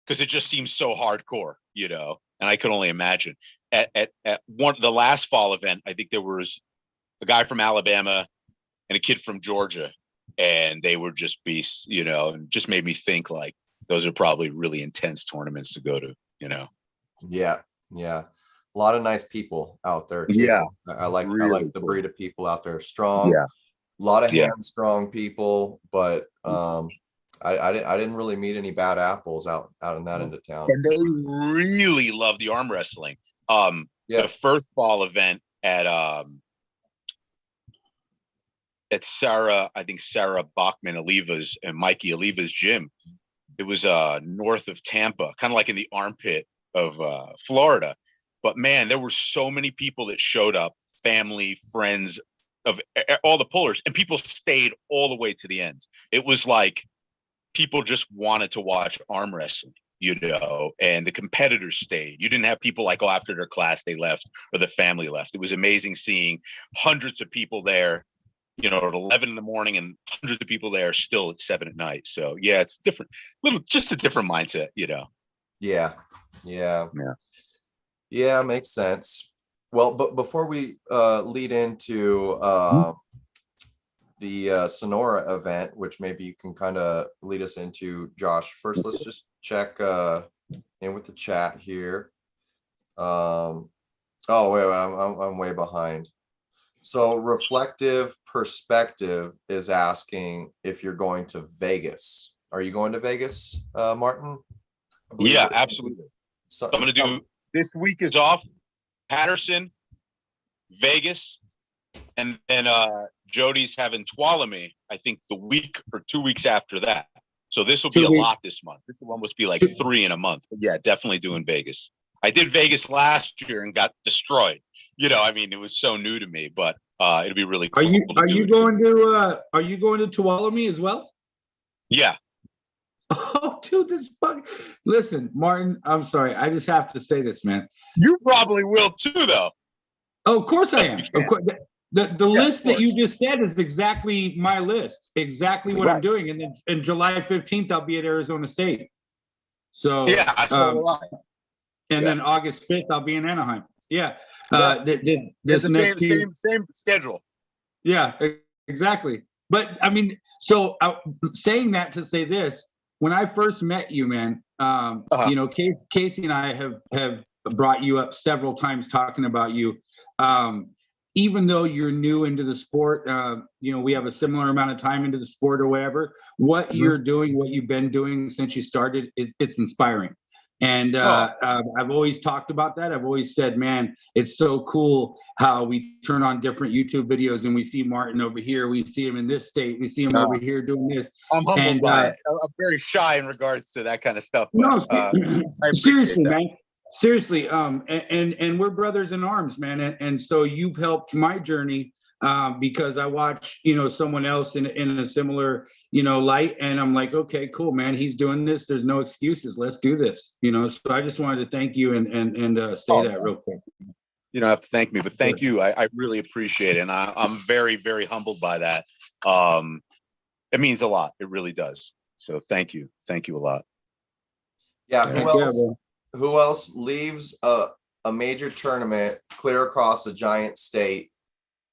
because it just seems so hardcore, you know. And I could only imagine at the last fall event, I think there was a guy from Alabama and a kid from Georgia, and they were just beasts, you know, and just made me think like those are probably really intense tournaments to go to, you know. Yeah. A lot of nice people out there too. Yeah. I like the breed of people out there. Strong. Yeah. A lot of hand strong people, but I didn't really meet any bad apples out in that end of town. And they really love the arm wrestling. The first fall event at Sarah Bachman Oliva's and Mikey Oliva's gym. It was north of Tampa, kind of like in the armpit of Florida. But man, there were so many people that showed up, family, friends of all the pullers, and people stayed all the way to the end. It was like people just wanted to watch arm wrestling, you know, and the competitors stayed. You didn't have people like, oh, after their class, they left or the family left. It was amazing seeing hundreds of people there, you know, at 11 in the morning and hundreds of people there still at 7 at night. So yeah, it's different, just a different mindset, you know? Yeah. Makes sense. Well, but before we lead into the Sonora event, which maybe you can kind of lead us into, Josh, first, let's just check in with the chat here. Oh, wait, I'm way behind. So Reflective Perspective is asking if you're going to Vegas. Are you going to Vegas, Martin? Yeah, absolutely. So I'm going to do, this week is off, Patterson, Vegas, and then Jody's having Tuolumne, I think the week or 2 weeks after that. So this will be a lot this month. This one must be like 3 in a month. But yeah, definitely doing Vegas. I did Vegas last year and got destroyed. You know, I mean, it was so new to me, but it'll be really cool. Are you going to Tuolumne as well? Yeah. Oh, dude, this fuck. Listen, Martin, I'm sorry. I just have to say this, man. You probably will too, though. Oh, of course I am. Of course. The list that you just said is exactly my list. Exactly what I'm doing. And then in July 15th, I'll be at Arizona State. So yeah, and then August 5th, I'll be in Anaheim. Yeah. This same schedule. Yeah, exactly. But I mean, so saying that to say this, when I first met you, man, you know, Casey and I have brought you up several times talking about you. Even though you're new into the sport, you know, we have a similar amount of time into the sport or whatever. What you're doing, what you've been doing since you started, it's inspiring. And I've always talked about that. I've always said, man, it's so cool how we turn on different YouTube videos and we see Martin over here, we see him in this state, we see him over here doing this. I'm humbled by it. I'm very shy in regards to that kind of stuff. But, no, seriously, man. Seriously, and we're brothers in arms, man. And so you've helped my journey because I watch, you know, someone else in a similar, you know, light, and I'm like, okay, cool, man. He's doing this. There's no excuses. Let's do this. You know. So I just wanted to thank you and say that real quick. You don't have to thank me, but thank you. I really appreciate it, and I'm very, very humbled by that. It means a lot. It really does. So thank you a lot. Yeah. Who else leaves a major tournament clear across a giant state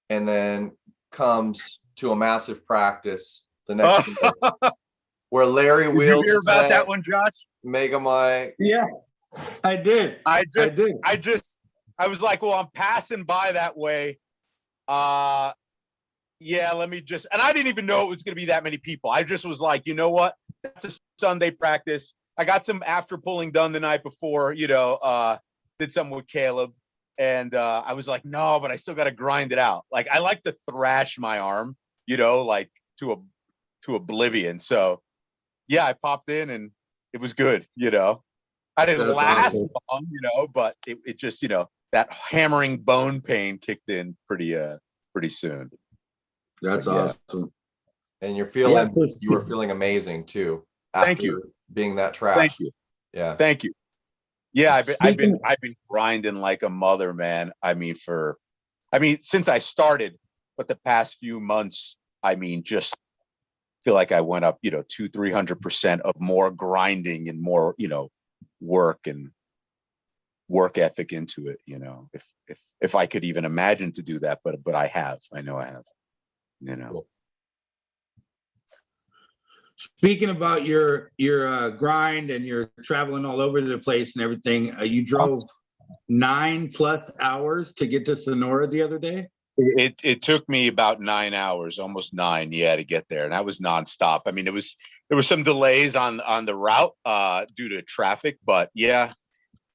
and then comes to a massive practice the next day where Larry Wheels? Did you hear about that one, Josh? Mega Mike. Yeah, I did. I was like, well, I'm passing by that way. Yeah, let me just, and I didn't even know it was going to be that many people. I just was like, you know what? That's a Sunday practice. I got some after pulling done the night before, you know, did something with Caleb. And I was like, no, but I still got to grind it out. Like, I like to thrash my arm, you know, like to oblivion. So, yeah, I popped in and it was good, you know. I didn't last long, you know, but it just, you know, that hammering bone pain kicked in pretty soon. That's awesome. And you were feeling amazing too. Thank you. Being that trash. Thank you. Yeah. Thank you. Yeah, I've been grinding like a mother, man. I mean, since I started, but the past few months, I mean, just feel like I went up, you know, 200-300% of more grinding and more, you know, work and work ethic into it. You know, if I could even imagine to do that, but I know I have, you know. Cool. Speaking about your grind and you're traveling all over the place and everything, you drove 9+ hours to get to Sonora the other day. It took me about 9 hours, almost 9, to get there, and that was nonstop. I mean, it was there were some delays on the route due to traffic, but yeah,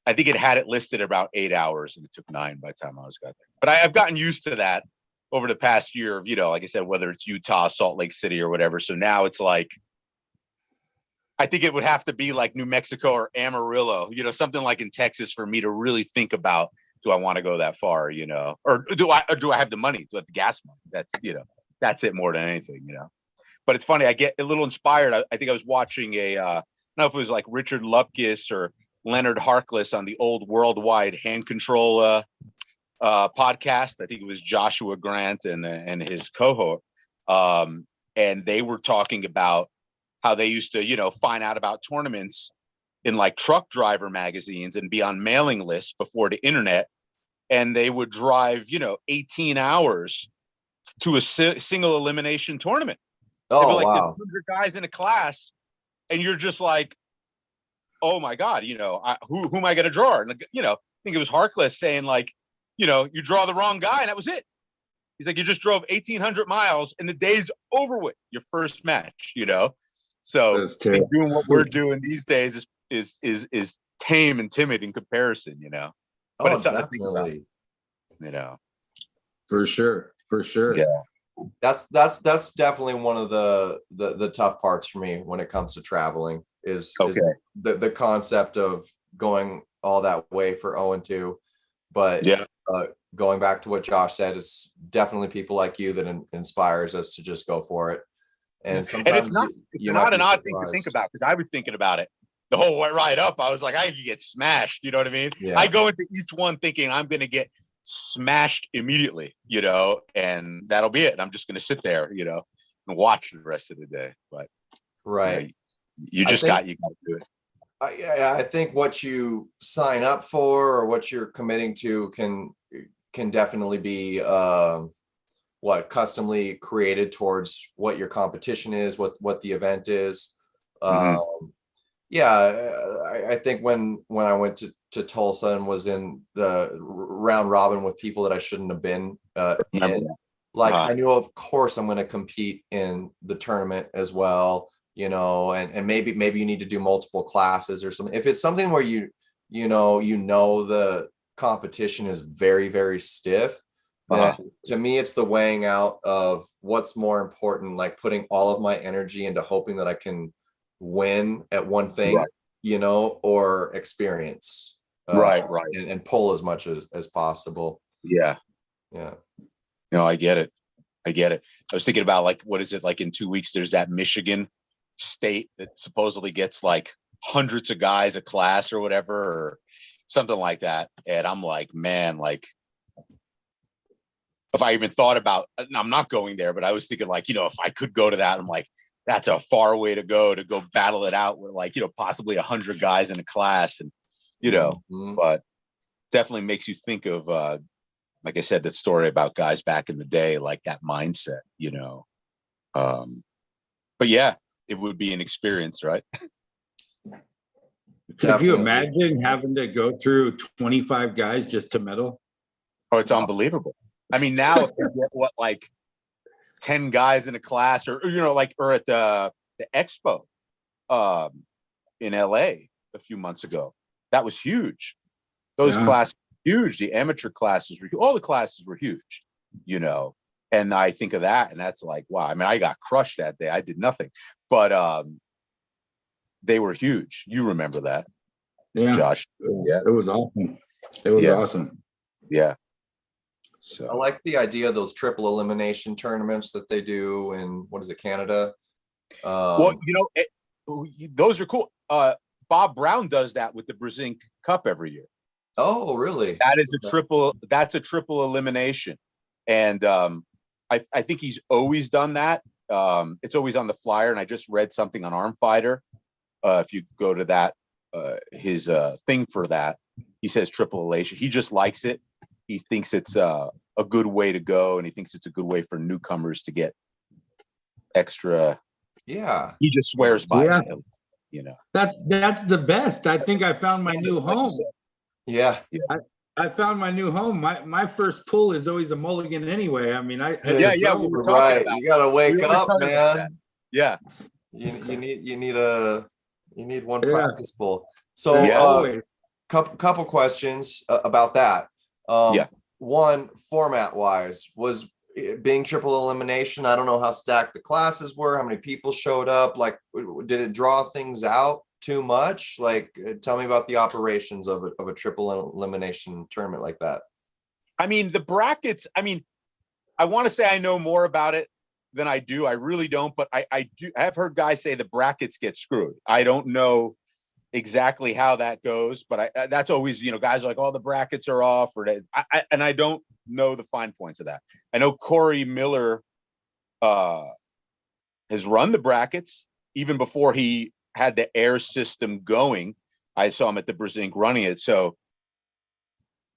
I think it had it listed about 8 hours, and it took 9 by the time I got there. But I've gotten used to that over the past year of, like I said, whether it's Utah, Salt Lake City, or whatever. So now it's like, I think it would have to be like New Mexico or Amarillo, something like in Texas for me to really think about, do I want to go that far, or do I have the money? Do I have the gas money? That's it more than anything, But it's funny, I get a little inspired. I think I was watching I don't know if it was like Richard Lupkis or Leonard Harkless on the old Worldwide Hand Control podcast. I think it was Joshua Grant and his cohort. And they were talking about how they used to, find out about tournaments in like truck driver magazines and be on mailing lists before the internet. And they would drive, 18 hours to a single elimination tournament. Oh, like wow. 100 guys in a class, and you're just like, oh my God, who am I going to draw? And, I think it was Harkless saying like, you draw the wrong guy, and that was it. He's like, you just drove 1,800 miles and the day's over with your first match, So I think doing what we're doing these days is tame and timid in comparison, But it's something definitely. to think about, For sure. Yeah. That's definitely one of the tough parts for me when it comes to traveling is the concept of going all that way for 0-2. But going back to what Josh said, it's definitely people like you that inspires us to just go for it. And sometimes it's not an odd thing to think about, because I was thinking about it the whole way right up. I was like, I could get smashed. You know what I mean? Yeah. I go into each one thinking I'm going to get smashed immediately, and that'll be it. And I'm just going to sit there, and watch the rest of the day. But right, you got to do it. I think what you sign up for or what you're committing to can definitely be customly created towards what your competition is, what the event is. I think when I went to Tulsa and was in the round robin with people that I shouldn't have been in, I knew of course I'm going to compete in the tournament as well, and maybe you need to do multiple classes or something. If it's something where the competition is very, very stiff, then to me it's the weighing out of what's more important, like putting all of my energy into hoping that I can win at one thing, or experience, right, and pull as much as possible. Yeah. I get it. I was thinking about like, what is it like in 2 weeks? There's that Michigan state that supposedly gets like hundreds of guys a class or whatever, or something like that. And I'm like, man, like if I even thought about, I'm not going there, but I was thinking like, if I could go to that, I'm like, that's a far way to go battle it out with like, possibly 100 guys in a class. And, but definitely makes you think of, like I said, that story about guys back in the day, like that mindset, but yeah, it would be an experience, right? Could you imagine having to go through 25 guys just to medal? Oh, it's unbelievable. I mean, now if you get like 10 guys in a class, or or at the expo in LA a few months ago, that was huge. Those classes were huge. The amateur classes were, all the classes were huge, and I think of that, and that's like, wow. I mean, I got crushed that day. I did nothing, but they were huge. You remember that, Josh? Yeah, it was awesome. It was awesome. Yeah. So I like the idea of those triple elimination tournaments that they do in, what is it, Canada? Well, those are cool. Bob Brown does that with the Bridgettesexiness Cup every year. Oh, really? That is that's a triple elimination. And I think he's always done that. It's always on the flyer. And I just read something on Arm Fighter. If you go to that, his thing for that, he says triple elimination. He just likes it. He thinks it's a good way to go, and he thinks it's a good way for newcomers to get extra. Yeah. He just swears by it. That's the best. I think I found my new home. Yeah. I found my new home. My first pull is always a mulligan anyway. I mean, we were talking right. about You gotta wake up, man. Yeah. you need one Yeah. practice pool. So Yeah. Always. couple questions about that. Yeah. One, format wise, was it being triple elimination, I don't know how stacked the classes were, how many people showed up, like did it draw things out too much? Like tell me about the operations of a triple elimination tournament like that. I mean, the brackets, I mean, I want to say I know more about it than I do. I really don't, but I have heard guys say the brackets get screwed. I don't know exactly how that goes, but that's always, you know, guys are like, oh, the brackets are off, or and I don't know the fine points of that. I know Corey Miller has run the brackets even before he had the air system going. I saw him at the Bridgettesexiness running it, so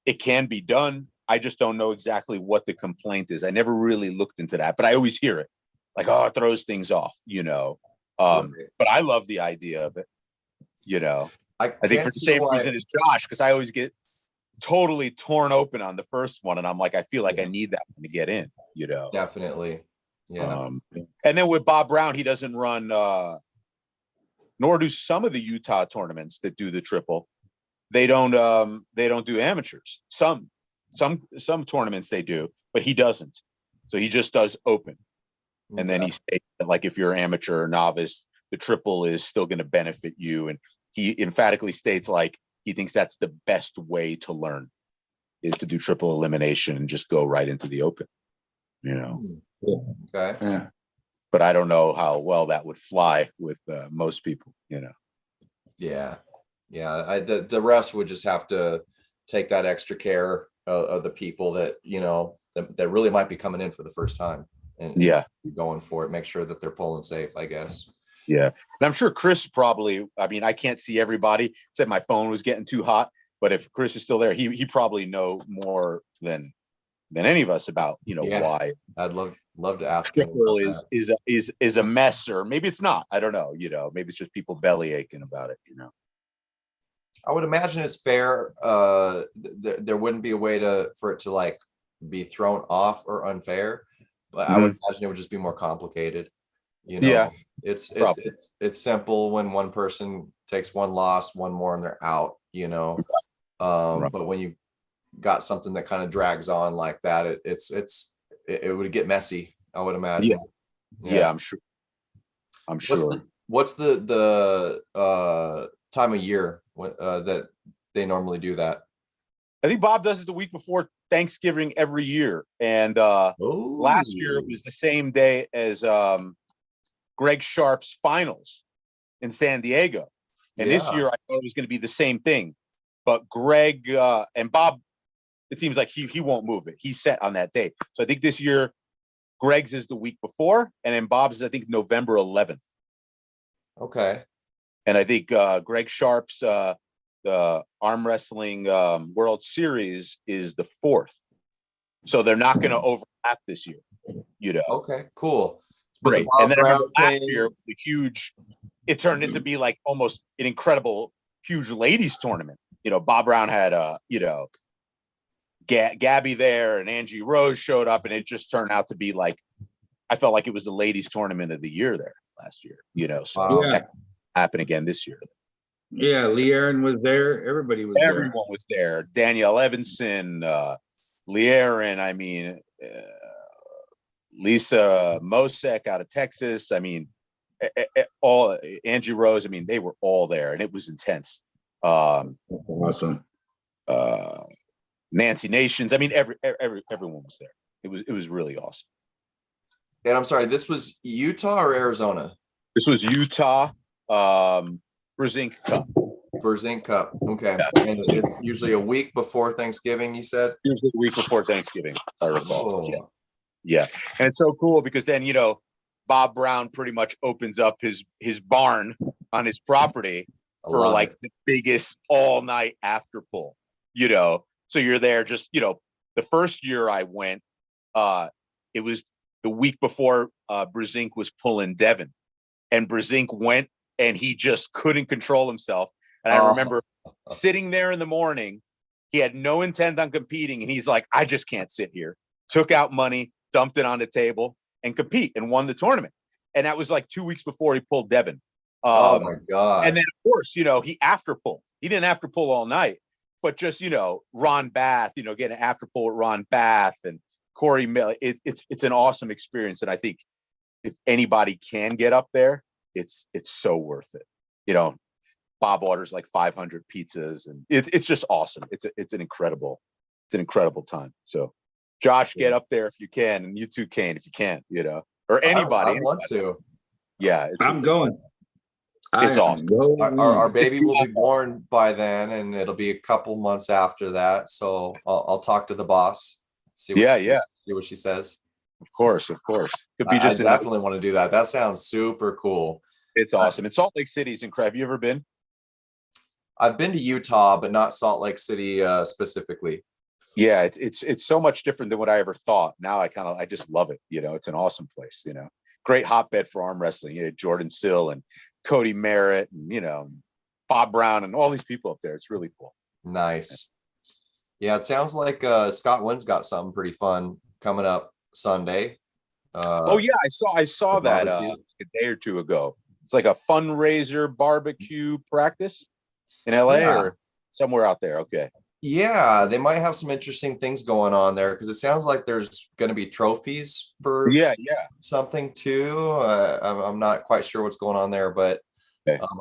it can be done. I just don't know exactly what the complaint is. I never really looked into that, but I always hear it like, oh, it throws things off, you know. But I love the idea of it, you know. I think for the same reason as Josh, because I always get totally torn open on the first one, and I'm like, I feel like I need that one to get in, you know. Definitely. Yeah. And then with Bob Brown, he doesn't run, nor do some of the Utah tournaments that do the triple. They don't do amateurs. Some tournaments they do, but he doesn't. So he just does open. And then he states that, like, if you're amateur or novice, the triple is still going to benefit you. And he emphatically states, like, he thinks that's the best way to learn is to do triple elimination and just go right into the open, you know? Okay. Yeah. But I don't know how well that would fly with most people, you know? Yeah. Yeah. The refs would just have to take that extra care of the people that, you know, that really might be coming in for the first time and going for it. Make sure that they're pulling safe, I guess. Yeah. And I'm sure Chris probably, I mean, I can't see everybody. Said my phone was getting too hot, but if Chris is still there, he probably know more than any of us about, you know, why. I'd love to ask him. Triple is a mess, or maybe it's not. I don't know. You know, maybe it's just people belly aching about it, you know. I would imagine it's fair. There wouldn't be a way for it to like be thrown off or unfair, but I would imagine it would just be more complicated. You know, Yeah, it's simple when one person takes one loss, one more, and they're out. You know, but when you got something that kind of drags on like that, it would get messy, I would imagine. Yeah, I'm sure. What's the time of year that they normally do that? I think Bob does it the week before Thanksgiving every year, and last year it was the same day as Greg Sharp's finals in San Diego, and this year I thought it was going to be the same thing, but Greg and Bob, it seems like he won't move it. He's set on that day, so I think this year Greg's is the week before, and then Bob's is, I think, November 11th. Okay. And I think Greg Sharp's the Arm Wrestling World Series is the 4th. So they're not going to overlap this year, you know. Okay, cool. But great. And then last year, the huge, it turned into be like almost an incredible, huge ladies tournament. You know, Bob Brown had, you know, Gabby there, and Angie Rose showed up, and it just turned out to be like, I felt like it was the ladies tournament of the year there last year, you know. So that happened again this year. Yeah, Lee Aaron was there. Everybody was there. Everyone was there. Danielle Evanson, Lee Aaron, I mean, Lisa Mosek out of Texas. I mean, all Angie Rose. I mean, they were all there, and it was intense. Awesome. Nancy Nations. I mean, everyone was there. It was really awesome. And I'm sorry, this was Utah or Arizona? This was Utah. Bridgettesexiness Cup. Bridgettesexiness Cup. Okay. Yeah. And it's usually a week before Thanksgiving, you said? Usually a week before Thanksgiving, I recall. Oh. Yeah. And it's so cool because then, you know, Bob Brown pretty much opens up his barn on his property for like the biggest all night after pull, you know. So you're there just, you know, the first year I went, it was the week before Bridgettesexiness was pulling Devin, and Bridgettesexiness went, and he just couldn't control himself. And I remember sitting there in the morning. He had no intent on competing, and he's like, I just can't sit here. Took out money, dumped it on the table, and compete, and won the tournament. and that was like 2 weeks before he pulled Devin. Oh my God. And then of course, he after pulled. He didn't after pull all night, but just Ron Bath, getting an after pull with Ron Bath and Corey Mill. It's an awesome experience, and I think if anybody can get up there, it's so worth it. Bob orders like 500 pizzas, and it's just awesome. It's an incredible time. So, Josh, get up there if you can, and you too, Kane, if you can, or anybody. I want to. Yeah, I'm going. It's awesome. Our baby will be born by then, and it'll be a couple months after that. So I'll talk to the boss. See what she says. Of course. Could be I just definitely want to do that. That sounds super cool. It's awesome. And Salt Lake City's incredible. Have you ever been? I've been to Utah, but not Salt Lake City specifically. Yeah, it's so much different than what I ever thought. Now I just love it. It's an awesome place. Great hotbed for arm wrestling. Jordan Sill and Cody Merritt and Bob Brown and all these people up there. It's really cool. Nice. Yeah, it sounds like Scott Wynn's got something pretty fun coming up Sunday. Oh yeah, I saw that a day or two ago. It's like a fundraiser barbecue practice in LA or somewhere out there. Okay. Yeah, they might have some interesting things going on there because it sounds like there's going to be trophies for something too. I'm not quite sure what's going on there, but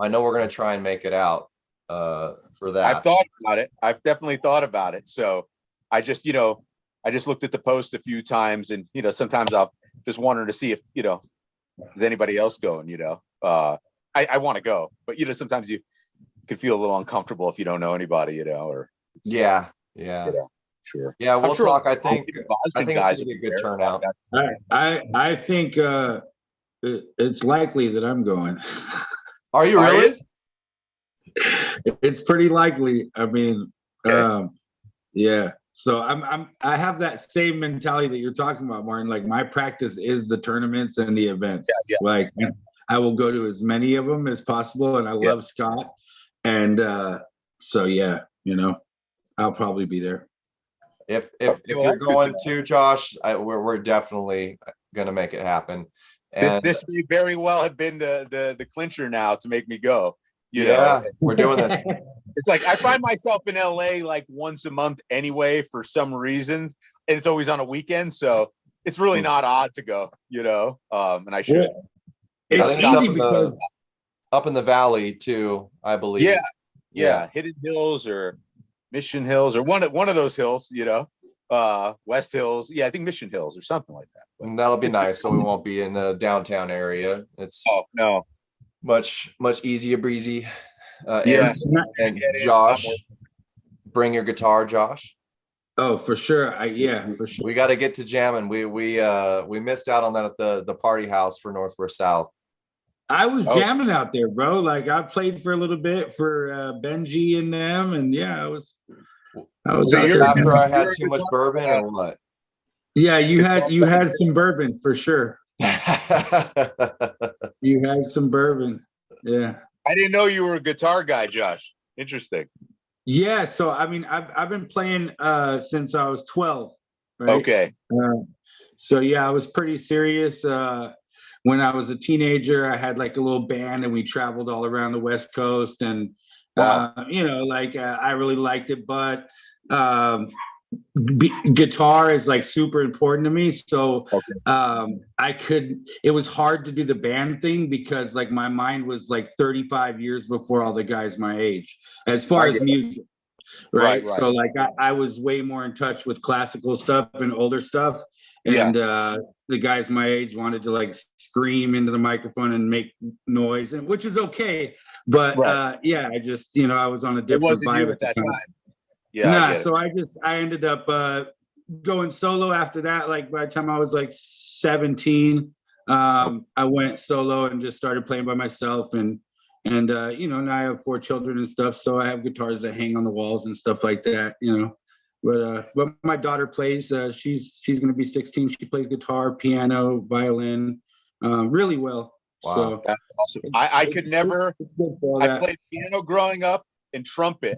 I know we're going to try and make it out for that. I've thought about it. I've definitely thought about it. So I just looked at the post a few times, and sometimes I'll just wondering to see if is anybody else going. I want to go, but sometimes you could feel a little uncomfortable if you don't know anybody. Or yeah. Sure. Yeah, we'll sure talk. I think it's going to be a good turnout. I think it's likely that I'm going. Are you really? It's pretty likely. I mean, yeah. So I have that same mentality that you're talking about, Martin. Like my practice is the tournaments and the events. Yeah. Like I will go to as many of them as possible, and I love Scott. And so yeah, I'll probably be there. If you're going to, Josh, we're definitely gonna make it happen. And this may very well have been the clincher now to make me go. We're doing this. It's like I find myself in LA like once a month anyway for some reasons, and it's always on a weekend, so it's really not odd to go. And I should. It's easy because up in the valley too, I believe. Yeah. Hidden Hills or Mission Hills or one of those hills, West Hills. Yeah, I think Mission Hills or something like that. And that'll be nice. So we won't be in the downtown area. It's much easier breezy. And Josh, bring your guitar, Josh. Oh, for sure. For sure. We got to get to jamming. We missed out on that at the party house for North West South. I was jamming out there, bro. Like I played for a little bit for Benji and them, and I was after I had too much bourbon or what? Yeah, you had some bourbon for sure. You had some bourbon. Yeah. I didn't know you were a guitar guy, Josh. Interesting. Yeah, so I mean I've been playing since I was 12. Right? Okay. So I was pretty serious. When I was a teenager, I had like a little band and we traveled all around the West Coast, and I really liked it, but guitar is like super important to me. So it was hard to do the band thing because like my mind was like 35 years before all the guys my age as far as music. Right. So like I was way more in touch with classical stuff and older stuff. And the guys my age wanted to like scream into the microphone and make noise, and which is okay. But I just I was on a different vibe at that time. So I ended up going solo after that. Like by the time I was like 17, I went solo and just started playing by myself. And now I have 4 children and stuff, so I have guitars that hang on the walls and stuff like that. But my daughter plays. She's going to be 16. She plays guitar, piano, violin, really well. Wow, so that's awesome. I could never. I played piano growing up and trumpet,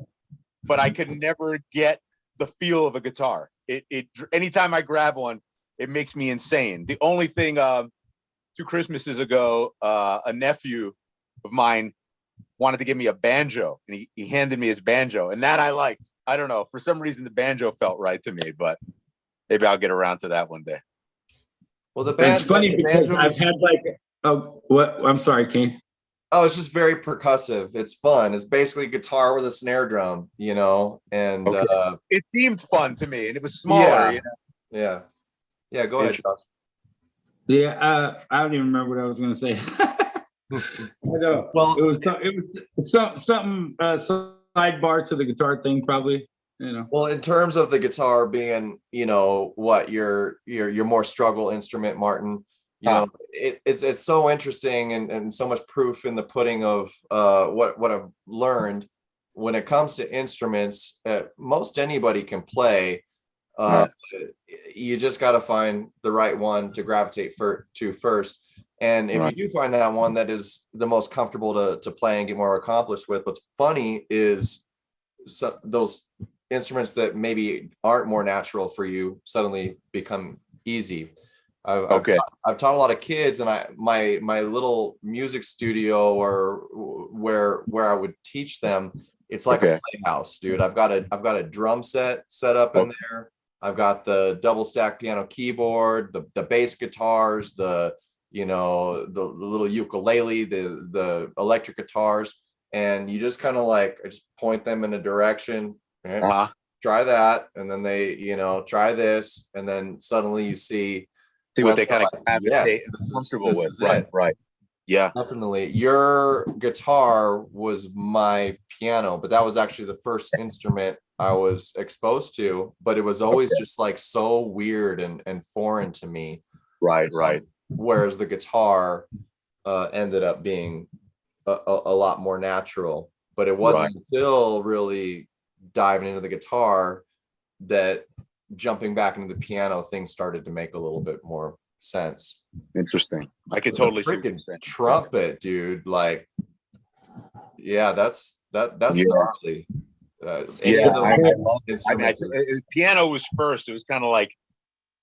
but I could never get the feel of a guitar. It anytime I grab one, it makes me insane. The only thing to 2 Christmases ago, a nephew of mine wanted to give me a banjo, and he handed me his banjo, and that I liked. I don't know, for some reason the banjo felt right to me, but maybe I'll get around to that one day. Well, the It's funny because I've banjo's, had what? I'm sorry, King. oh, it's just very percussive. It's fun. It's basically a guitar with a snare drum, you know, and Okay. It seemed fun to me, and it was smaller. yeah, You know? yeah. Go ahead, Josh. Yeah, I don't even remember what I was going to say. I know. Well, it was something sidebar to the guitar thing, probably. You know. Well, in terms of the guitar being, you know, what your more struggle instrument, Martin, you know, it's so interesting and so much proof in the pudding of what I've learned when it comes to instruments. Most anybody can play. You just got to find the right one to gravitate to first. And if you do find that one that is the most comfortable to play and get more accomplished with, what's funny is those instruments that maybe aren't more natural for you suddenly become easy. I've taught a lot of kids, and my little music studio or where I would teach them, it's like a playhouse, dude. I've got a drum set up in there. I've got the double stack piano keyboard, the bass guitars, the little ukulele, the electric guitars, and you just kind of like, I just point them in a direction. Try that, and then they, try this, and then suddenly you see what they kind of gravitate and comfortable with. Right. Yeah, definitely. Your guitar was my piano, but that was actually the first instrument I was exposed to, but it was always just like so weird and foreign to me. Right. Whereas the guitar ended up being a lot more natural, but it wasn't until really diving into the guitar that jumping back into the piano, things started to make a little bit more sense. Interesting. I could totally see freaking trumpet, dude. Like, yeah, that's gnarly. Piano was first. It was kind of like,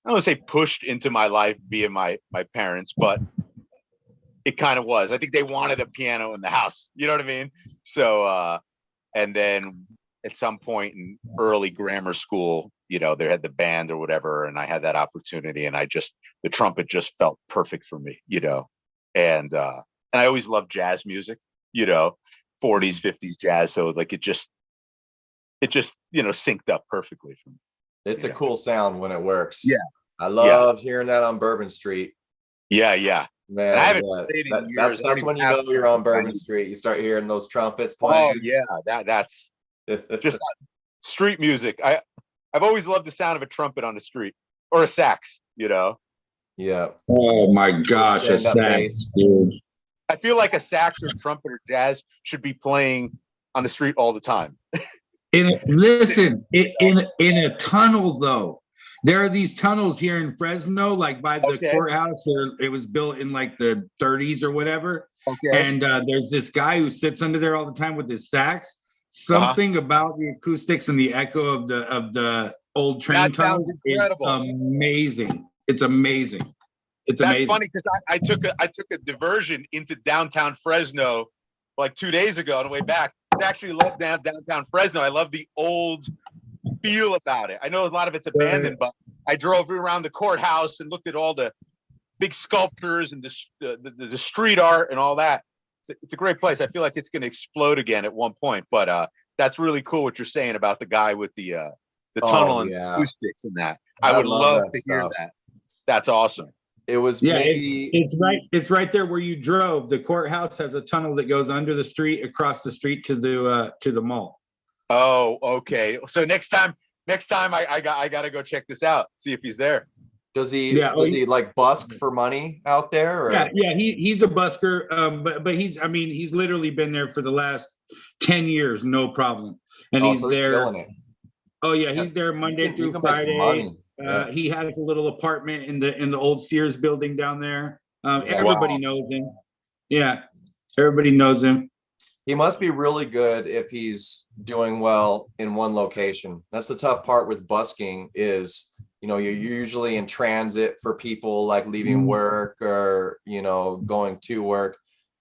I don't want to say pushed into my life via my parents, but it kind of was. I think they wanted a piano in the house. You know what I mean? So, and then at some point in early grammar school, they had the band or whatever, and I had that opportunity, and the trumpet just felt perfect for me, and I always loved jazz music, 40s, 50s jazz. So like it just synced up perfectly for me. It's a cool sound when it works. Yeah. I love hearing that on Bourbon Street. Yeah. Man, and I haven't played in years. That's when you know you're on Bourbon Street. You start hearing those trumpets playing. Oh yeah, that's just street music. I've always loved the sound of a trumpet on the street or a sax. Yeah. Oh my gosh, a sax, dude. I feel like a sax or trumpet or jazz should be playing on the street all the time. In a tunnel though. There are these tunnels here in Fresno, like by the courthouse. It was built in like the 30s or whatever. Okay. And there's this guy who sits under there all the time with his sax. Something about the acoustics and the echo of the old train tunnels is amazing. It's amazing. That's funny because I took a diversion into downtown Fresno like 2 days ago on the way back. I actually love downtown Fresno. I love the old feel about it. I know a lot of it's abandoned, but I drove around the courthouse and looked at all the big sculptures and the street art and all that. It's a great place. I feel like it's going to explode again at one point, but that's really cool what you're saying about the guy with the tunnel and acoustics and that. I would love to hear that. That's awesome. It was it's right there where you drove. The courthouse has a tunnel that goes under the street, across the street to the mall. Oh, okay. So next time I got to go check this out. See if he's there. Does he like busk for money out there? Or? Yeah. He's a busker. But he's literally been there for the last 10 years, no problem. And he's there. Killing it. Oh yeah, he's there Monday through Friday. He has a little apartment in the old Sears building down there. Everybody knows him. Yeah, everybody knows him. He must be really good if he's doing well in one location. That's the tough part with busking is, you know, you're usually in transit for people like leaving work or, you know, going to work,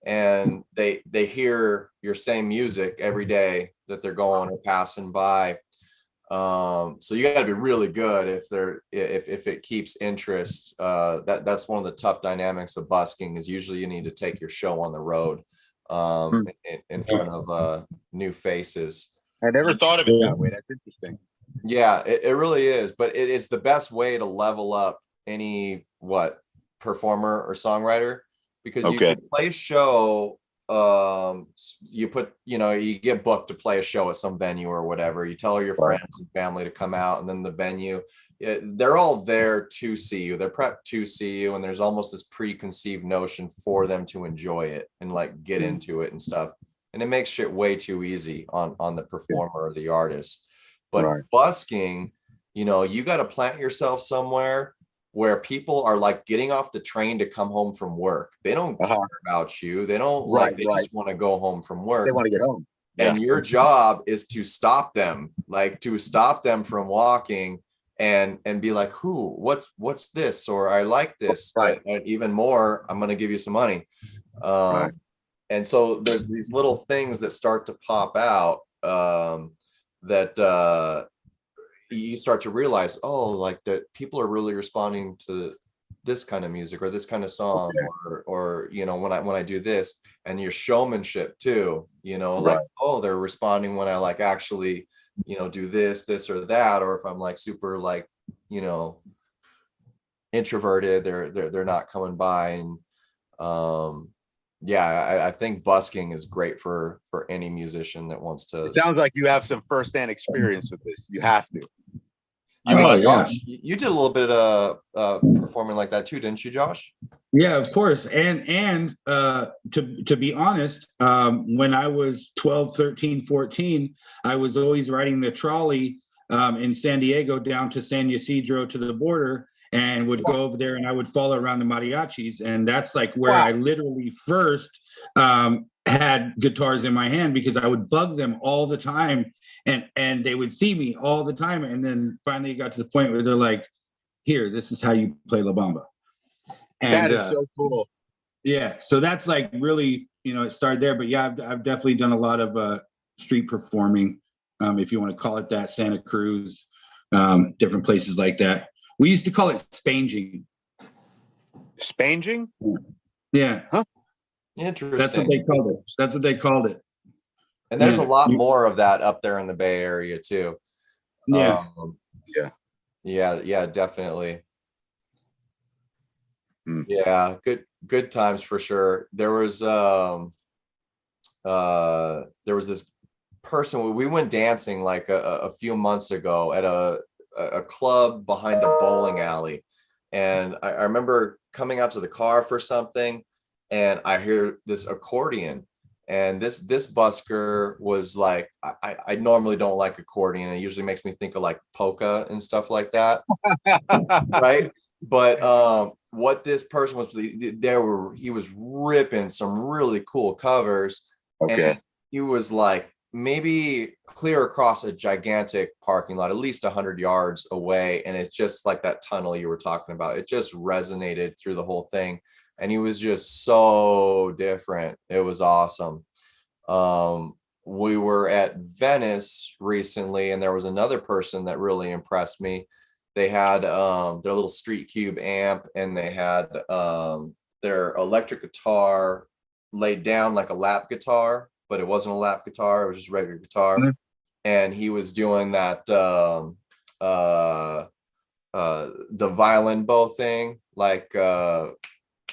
and they hear your same music every day that they're going or passing by. So you got to be really good if it keeps interest. That's one of the tough dynamics of busking, is usually you need to take your show on the road in front of new faces. I never thought of it that way. That's interesting. Yeah, it really is, but it's the best way to level up any performer or songwriter, because you can play a show. You get booked to play a show at some venue or whatever. You tell all your friends and family to come out, and then the venue, they're all there to see you. They're prepped to see you, and there's almost this preconceived notion for them to enjoy it and like get into it and stuff. And it makes shit way too easy on the performer or the artist. But busking, you know, you got to plant yourself somewhere where people are like getting off the train to come home from work. They don't care about you. They don't they just want to go home from work. They want to get home. And your job is to stop them, from walking and be like, what's this? Or I like this. And even more, I'm going to give you some money. And so there's these little things that start to pop out that you start to realize, like that people are really responding to this kind of music or this kind of song, or you know, when I do this, and your showmanship too, you know, like, they're responding when I like actually, you know, do this or that, or if I'm like super like, you know, introverted, they're not coming by. And I think busking is great for any musician that wants to. It sounds like you have some firsthand experience with this. You have to. Josh, you did a little bit of performing like that too, didn't you, Josh? Yeah, of course. And to be honest, when I was 12, 13, 14, I was always riding the trolley in San Diego down to San Ysidro to the border, and would go over there and I would follow around the mariachis. And that's like where I literally first had guitars in my hand, because I would bug them all the time, and they would see me all the time. And then finally it got to the point where they're like, here, this is how you play La Bamba. And that is so cool. Yeah. So that's like really, you know, it started there. But yeah, I've definitely done a lot of street performing, if you want to call it that, Santa Cruz, different places like that. We used to call it spanging. Spanging? Yeah. Huh? Interesting. That's what they called it. And there's a lot more of that up there in the Bay Area too. Yeah. Yeah, definitely. Yeah, good times for sure. There was this person, we went dancing like a few months ago at a club behind a bowling alley, and I remember coming out to the car for something, and I hear this accordion, and this busker was like, I normally don't like accordion. It usually makes me think of like polka and stuff like that. Right. But what this person was, he was ripping some really cool covers. And he was like maybe clear across a gigantic parking lot, at least 100 yards away. And it's just like that tunnel you were talking about. It just resonated through the whole thing. And he was just so different. It was awesome. We were at Venice recently, and there was another person that really impressed me. They had their little Street Cube amp, and they had their electric guitar laid down like a lap guitar, but it wasn't a lap guitar. It was just regular guitar. Mm-hmm. And he was doing that the violin bow thing, like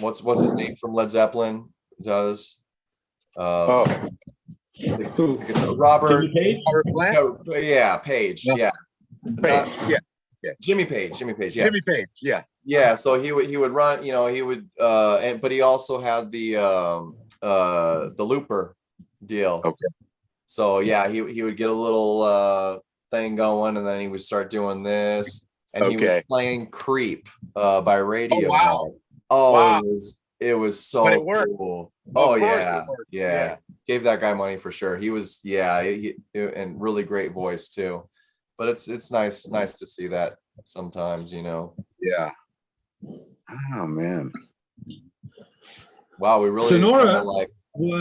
what's his name from Led Zeppelin does. Robert Page? Yeah, Page. Yeah. Page. Yeah. Jimmy Page. Yeah. Jimmy Page. Yeah. Yeah. So he would run, you know, he would but he also had the looper deal. Okay. So yeah, he would get a little thing going, and then he would start doing this, and he was playing Creep by Radio. Oh, wow. It was so cool. Oh yeah. Gave that guy money for sure. He was and really great voice too. but it's nice to see that sometimes, you know. Yeah. Oh man. Wow, we really Sonora kinda, like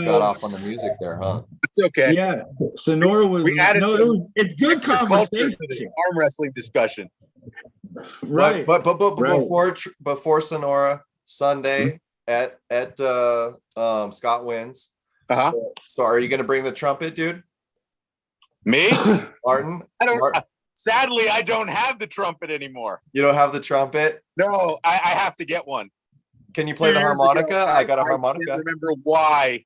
got off on the music there, huh? It's okay. Yeah, Sonora was. We added some it's good extra culture conversation. to the arm wrestling discussion. Right. But Right. before Sonora Sunday at Scott wins. Uh-huh. So are you gonna bring the trumpet, dude? Me? Martin? I don't. Martin, Sadly, I don't have the trumpet anymore. you don't have the trumpet? No, I have to get one. Can you play the Years harmonica? ago, I got a I harmonica. can't remember why.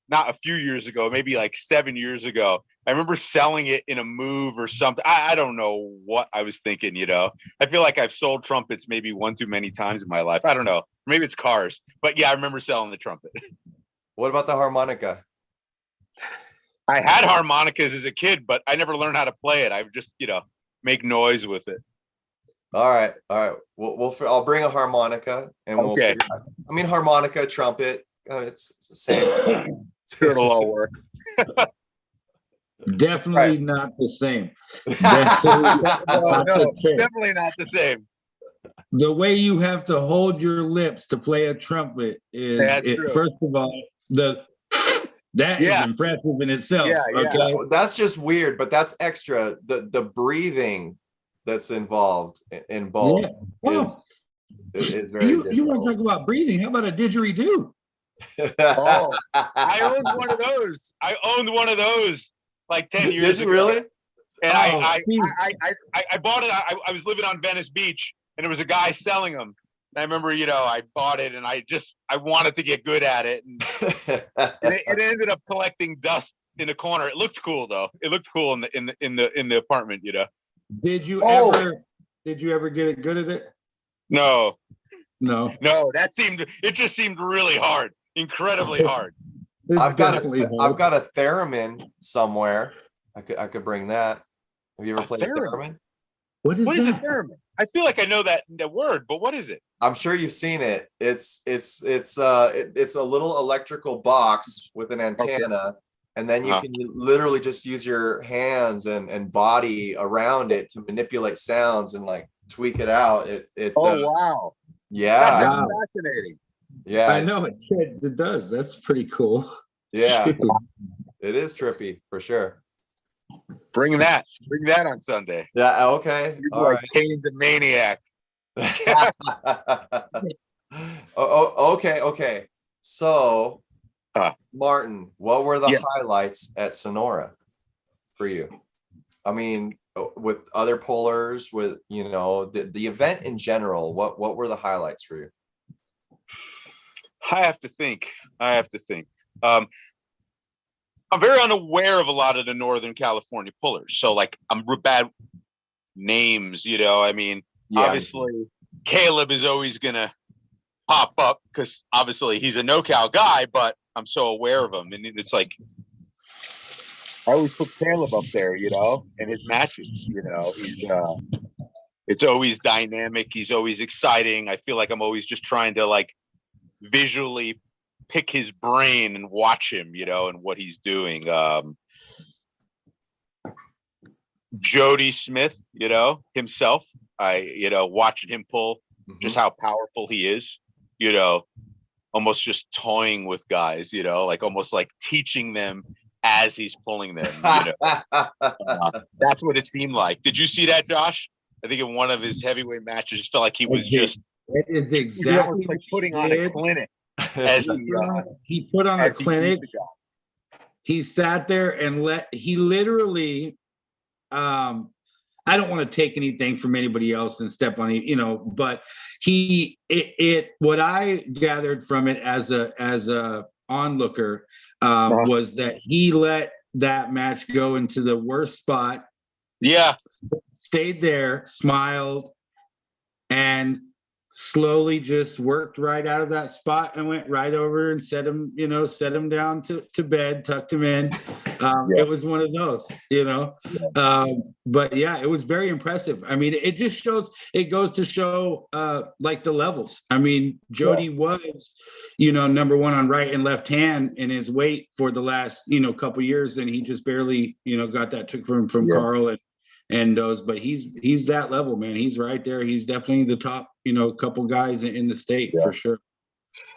Not a few years ago, maybe like 7 years ago. I remember selling it in a move or something. I don't know what I was thinking, you know. I feel like I've sold trumpets maybe one too many times in my life. I don't know. Maybe it's cars. But yeah, I remember selling the trumpet. What about the harmonica? I had harmonicas as a kid, but I never learned how to play it. I would just, you know, make noise with it. All right. I'll bring a harmonica and we'll Okay. figure out. I mean, harmonica, trumpet, it's the same. It'll all work. Definitely Right. not the same. Definitely not the same. Definitely not the same. The way you have to hold your lips to play a trumpet is, That's true. first of all, that is Yeah. impressive in itself. Yeah, yeah. Okay. That's just weird, but that's extra. The breathing that's involved in both Yeah. is very You want to talk about breathing? How about a didgeridoo? Oh, I owned one of those. I owned one of those like 10 years Did you ago. really? And Oh, I bought it. I was living on Venice Beach, and there was a guy selling them. And I remember, you know, I bought it, and I wanted to get good at it, and it ended up collecting dust in the corner. It looked cool though. It looked cool in the apartment, you know. Did you Oh. ever get it good at it? No, No. it just seemed really hard, incredibly hard. It's I've got definitely a hard. theremin somewhere. I could bring that. Have you ever A played a theremin? theremin? What is What is a that? theremin? I feel like I know that word, but what is it? I'm sure you've seen it. It's a little electrical box with an antenna, and then you Uh-huh. can literally just use your hands and body around it to manipulate sounds and like tweak it out. Wow, that Yeah, sounds Wow. fascinating. yeah, I know it does. That's pretty cool. yeah. It is trippy for sure. Bring that on Sunday. Yeah. Okay. You're All like right. Kane's a maniac. Okay. So, Martin, what were the Yeah. highlights at Sonora for you? I mean, with other pullers, with the event in general, what were the highlights for you? I have to think. I'm very unaware of a lot of the Northern California pullers. So like I'm bad names, you know. I mean, Yeah. obviously Caleb is always gonna pop up because obviously he's a no-cal guy, but I'm so aware of him. And it's like I always put Caleb up there, you know, and his matches, you know, he's it's always dynamic, he's always exciting. I feel like I'm always just trying to like visually pick his brain and watch him, you know, and what he's doing. Jody Smith, you know, himself, watching him pull, just how powerful he is, you know, almost just toying with guys, you know, like almost like teaching them as he's pulling them, you know. That's what it seemed like. Did you see that, Josh? I think in one of his heavyweight matches, felt like he was just It is he exactly almost like what putting he on a did. clinic as He put on a as he clinic. used to go. He sat there and he literally, I don't want to take anything from anybody else and step on it, you know, but what I gathered from it as a onlooker was that he let that match go into the worst spot. Yeah. Stayed there, smiled, and slowly just worked right out of that spot and went right over and set him down to bed, tucked him in. It was one of those, you know. But yeah, it was very impressive. I mean, it goes to show like the levels. I mean, Jody was, you know, number one on right and left hand in his weight for the last, you know, couple years, and he just barely, you know, got that took from Carl endos, but he's that level, man. He's right there. He's definitely the top, couple guys in the state for sure.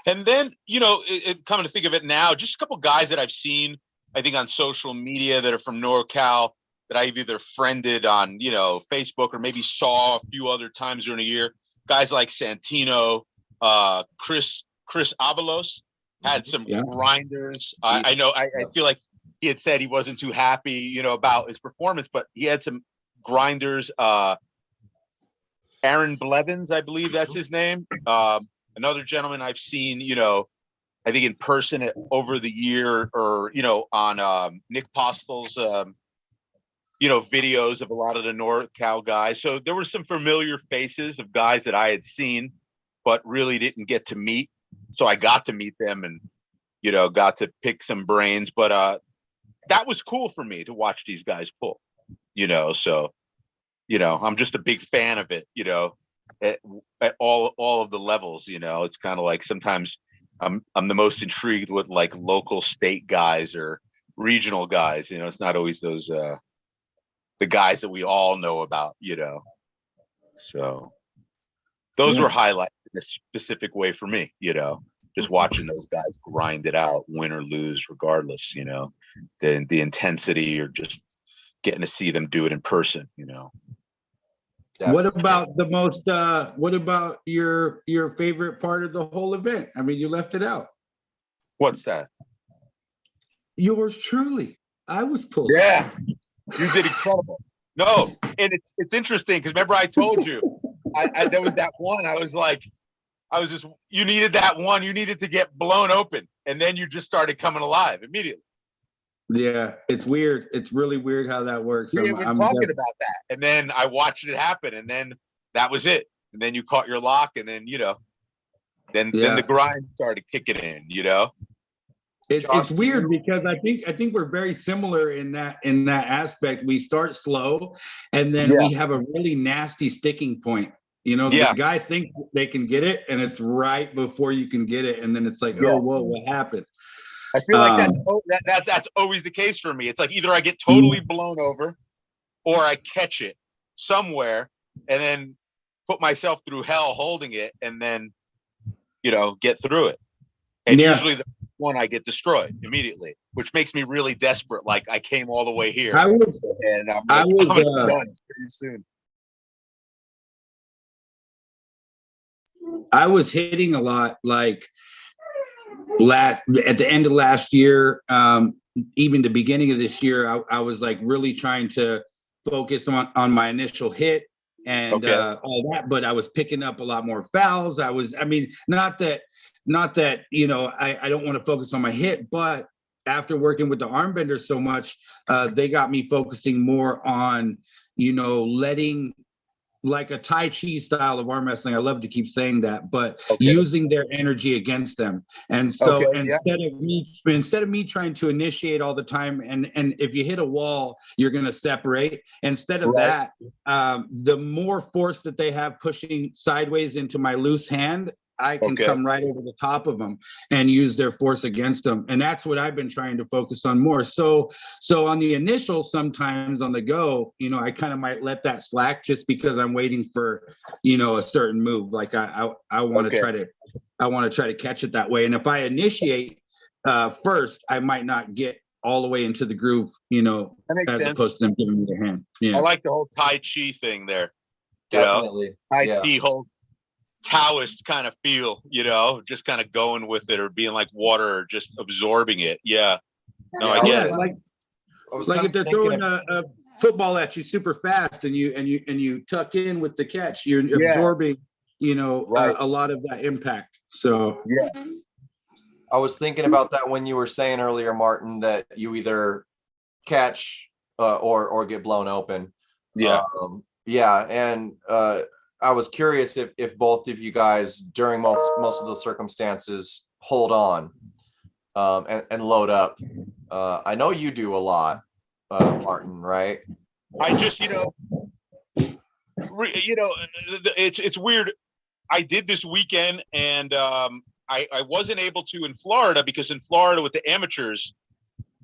And then, coming to think of it now, just a couple guys that I've seen, I think on social media that are from NorCal that I've either friended on, Facebook or maybe saw a few other times during the year. Guys like Santino, Chris Avalos had some grinders. I know, I feel like he had said he wasn't too happy, about his performance, but he had some grinders. Aaron Blevins, I believe that's his name. Another gentleman I've seen, I think in person over the year or, on Nick Postel's, videos of a lot of the NorCal guys. So there were some familiar faces of guys that I had seen, but really didn't get to meet. So I got to meet them and, got to pick some brains. But that was cool for me to watch these guys pull, so, I'm just a big fan of it, at all of the levels, it's kind of like sometimes I'm the most intrigued with like local state guys or regional guys, it's not always those, the guys that we all know about, so those were highlights in a specific way for me, just watching those guys grind it out, win or lose, regardless, the intensity or just getting to see them do it in person, What about what about your favorite part of the whole event? I mean, you left it out. What's that? Yours truly. I was pulled. Yeah, you did incredible. No, and it's interesting because remember I told you, I there was that one. I was just, you needed that one. You needed to get blown open, and then you just started coming alive immediately. Yeah, it's weird. It's really weird how that works. We were talking about that, and then I watched it happen, and then that was it. And then you caught your lock, and then then the grind started kicking in. It's weird because I think we're very similar in that aspect. We start slow, and then we have a really nasty sticking point. The guy thinks they can get it, and it's right before you can get it, and then it's like, oh, whoa, what happened? I feel like that's always the case for me. It's like either I get totally blown over or I catch it somewhere and then put myself through hell holding it and then, get through it. And usually the one I get destroyed immediately, which makes me really desperate. Like I came all the way here and I'm done pretty soon. I was hitting a lot like at the end of last year, even the beginning of this year, I was like really trying to focus on my initial hit and all that, but I was picking up a lot more fouls. Not that I don't want to focus on my hit, but after working with the arm benders so much, they got me focusing more on, letting like a Tai Chi style of arm wrestling. I love to keep saying that, but using their energy against them. And so instead of me trying to initiate all the time, and if you hit a wall, you're going to separate. Instead of that, the more force that they have pushing sideways into my loose hand, I can come right over the top of them and use their force against them. And that's what I've been trying to focus on more. So on the initial, sometimes on the go, I kind of might let that slack just because I'm waiting for, a certain move. Like I want to try to catch it that way. And if I initiate first, I might not get all the way into the groove, as opposed to them giving me their hand. Yeah. I like the whole Tai Chi thing there. Definitely. Tai Chi whole Taoist kind of feel, just kind of going with it or being like water or just absorbing it. Yeah. No, I get it. Like if they're throwing a football at you super fast and you tuck in with the catch, you're absorbing, a lot of that impact. So I was thinking about that when you were saying earlier, Martin, that you either catch or get blown open. And I was curious if both of you guys during most of those circumstances hold on and load up. I know you do a lot, Martin, right? I just, it's weird. I did this weekend and I wasn't able to in Florida because in Florida with the amateurs,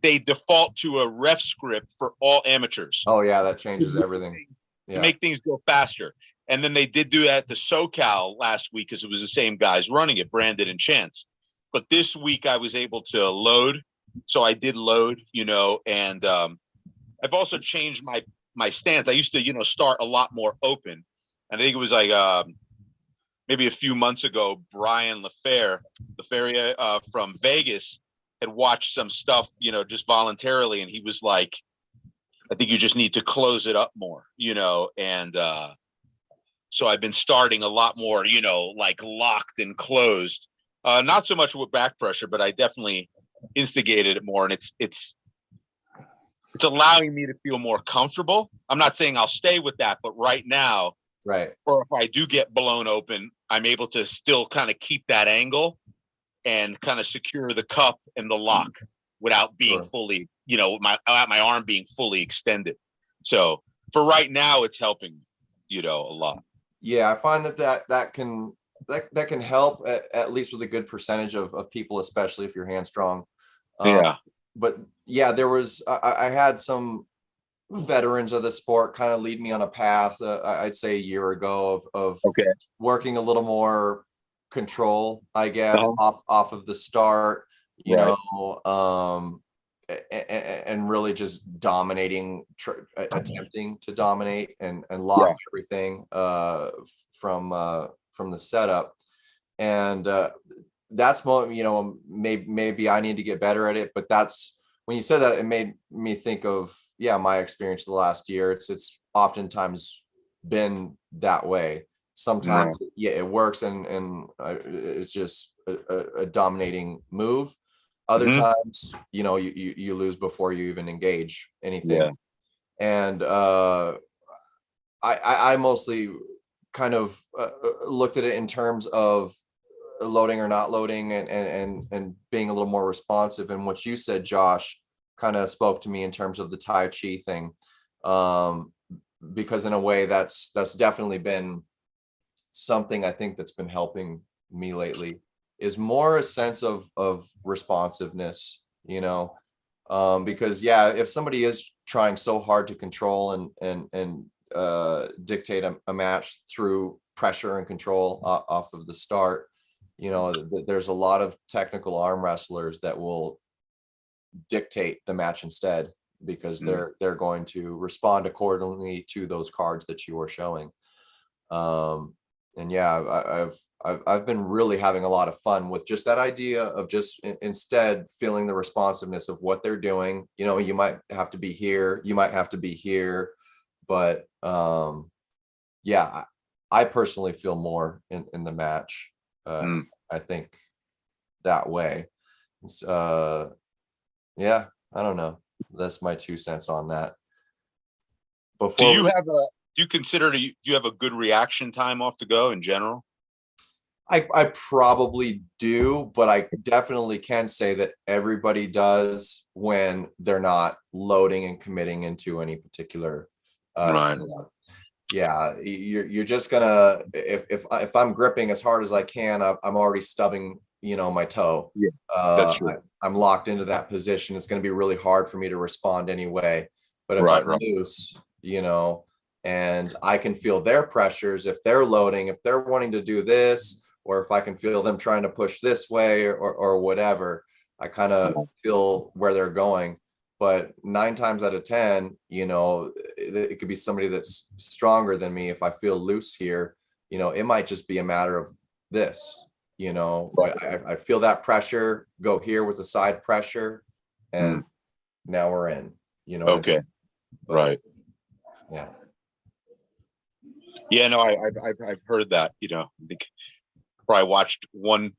they default to a ref script for all amateurs. Oh yeah, that changes everything. To Yeah. make things go faster. And then they did do that at the SoCal last week because it was the same guys running it, Brandon and Chance. But this week I was able to load. So I did load, and I've also changed my stance. I used to, start a lot more open. And I think it was like maybe a few months ago, Brian LaFeria from Vegas had watched some stuff, just voluntarily. And he was like, I think you just need to close it up more, and so I've been starting a lot more, like locked and closed. Not so much with back pressure, but I definitely instigated it more, and it's allowing me to feel more comfortable. I'm not saying I'll stay with that, but right now, Right. or if I do get blown open, I'm able to still kind of keep that angle and kind of secure the cup and the lock without being fully, my arm being fully extended. So for right now, it's helping, a lot. Yeah, I find that can help at least with a good percentage of people, especially if you're hand strong. But yeah, I had some veterans of the sport kind of lead me on a path, I'd say a year ago of working a little more control, I guess, off of the start, and really just dominating, attempting to dominate and lock everything from the setup. And that's more, maybe I need to get better at it, but that's when you said that, it made me think of my experience the last year. It's oftentimes been that way. Sometimes it works and it's just a dominating move. Other times, you lose before you even engage anything. And I mostly kind of looked at it in terms of loading or not loading and being a little more responsive. And what you said, Josh, kind of spoke to me in terms of the Tai Chi thing. Because in a way that's definitely been something I think that's been helping me lately, is more a sense of responsiveness, because if somebody is trying so hard to control and dictate a match through pressure and control off of the start, there's a lot of technical arm wrestlers that will dictate the match instead, because they're going to respond accordingly to those cards that you are showing. And I've been really having a lot of fun with just that idea of just instead feeling the responsiveness of what they're doing. You might have to be here, you might have to be here, but I personally feel more in the match. I think that way. I don't know. That's my 2 cents on that. Do you have a good reaction time off the go in general? I probably do, but I definitely can say that everybody does when they're not loading and committing into any particular setup. Yeah, you're just gonna, if I'm gripping as hard as I can, I'm already stubbing my toe. That's true. I'm locked into that position. It's going to be really hard for me to respond anyway. But if I'm loose, and I can feel their pressures, if they're loading, if they're wanting to do this, or if I can feel them trying to push this way or whatever, I kind of feel where they're going. But 9 times out of 10, it could be somebody that's stronger than me. If I feel loose here, it might just be a matter of this. I feel that pressure go here with the side pressure, and now we're in. Okay. Right. Yeah. Yeah. No, I've heard that. I think probably watched one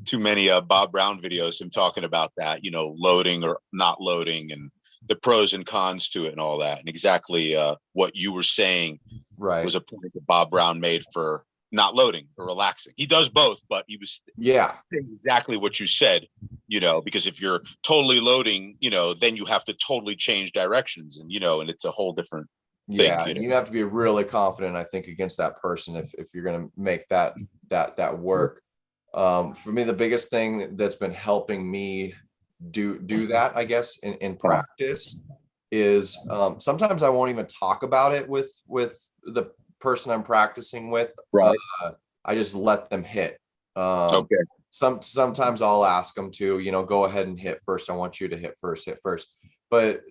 too many Bob Brown videos, him talking about that. Loading or not loading, and the pros and cons to it, and all that. And exactly what you were saying was a point that Bob Brown made for not loading or relaxing. He does both, but he was saying exactly what you said, because if you're totally loading, then you have to totally change directions, and and it's a whole different thing. You have to be really confident, I think, against that person if you're going to make that work. For me, the biggest thing that's been helping me do that, I guess, in practice is sometimes I won't even talk about it with the person I'm practicing with. Right. I just let them hit. Okay. Sometimes I'll ask them to, go ahead and hit first. I want you to hit first. But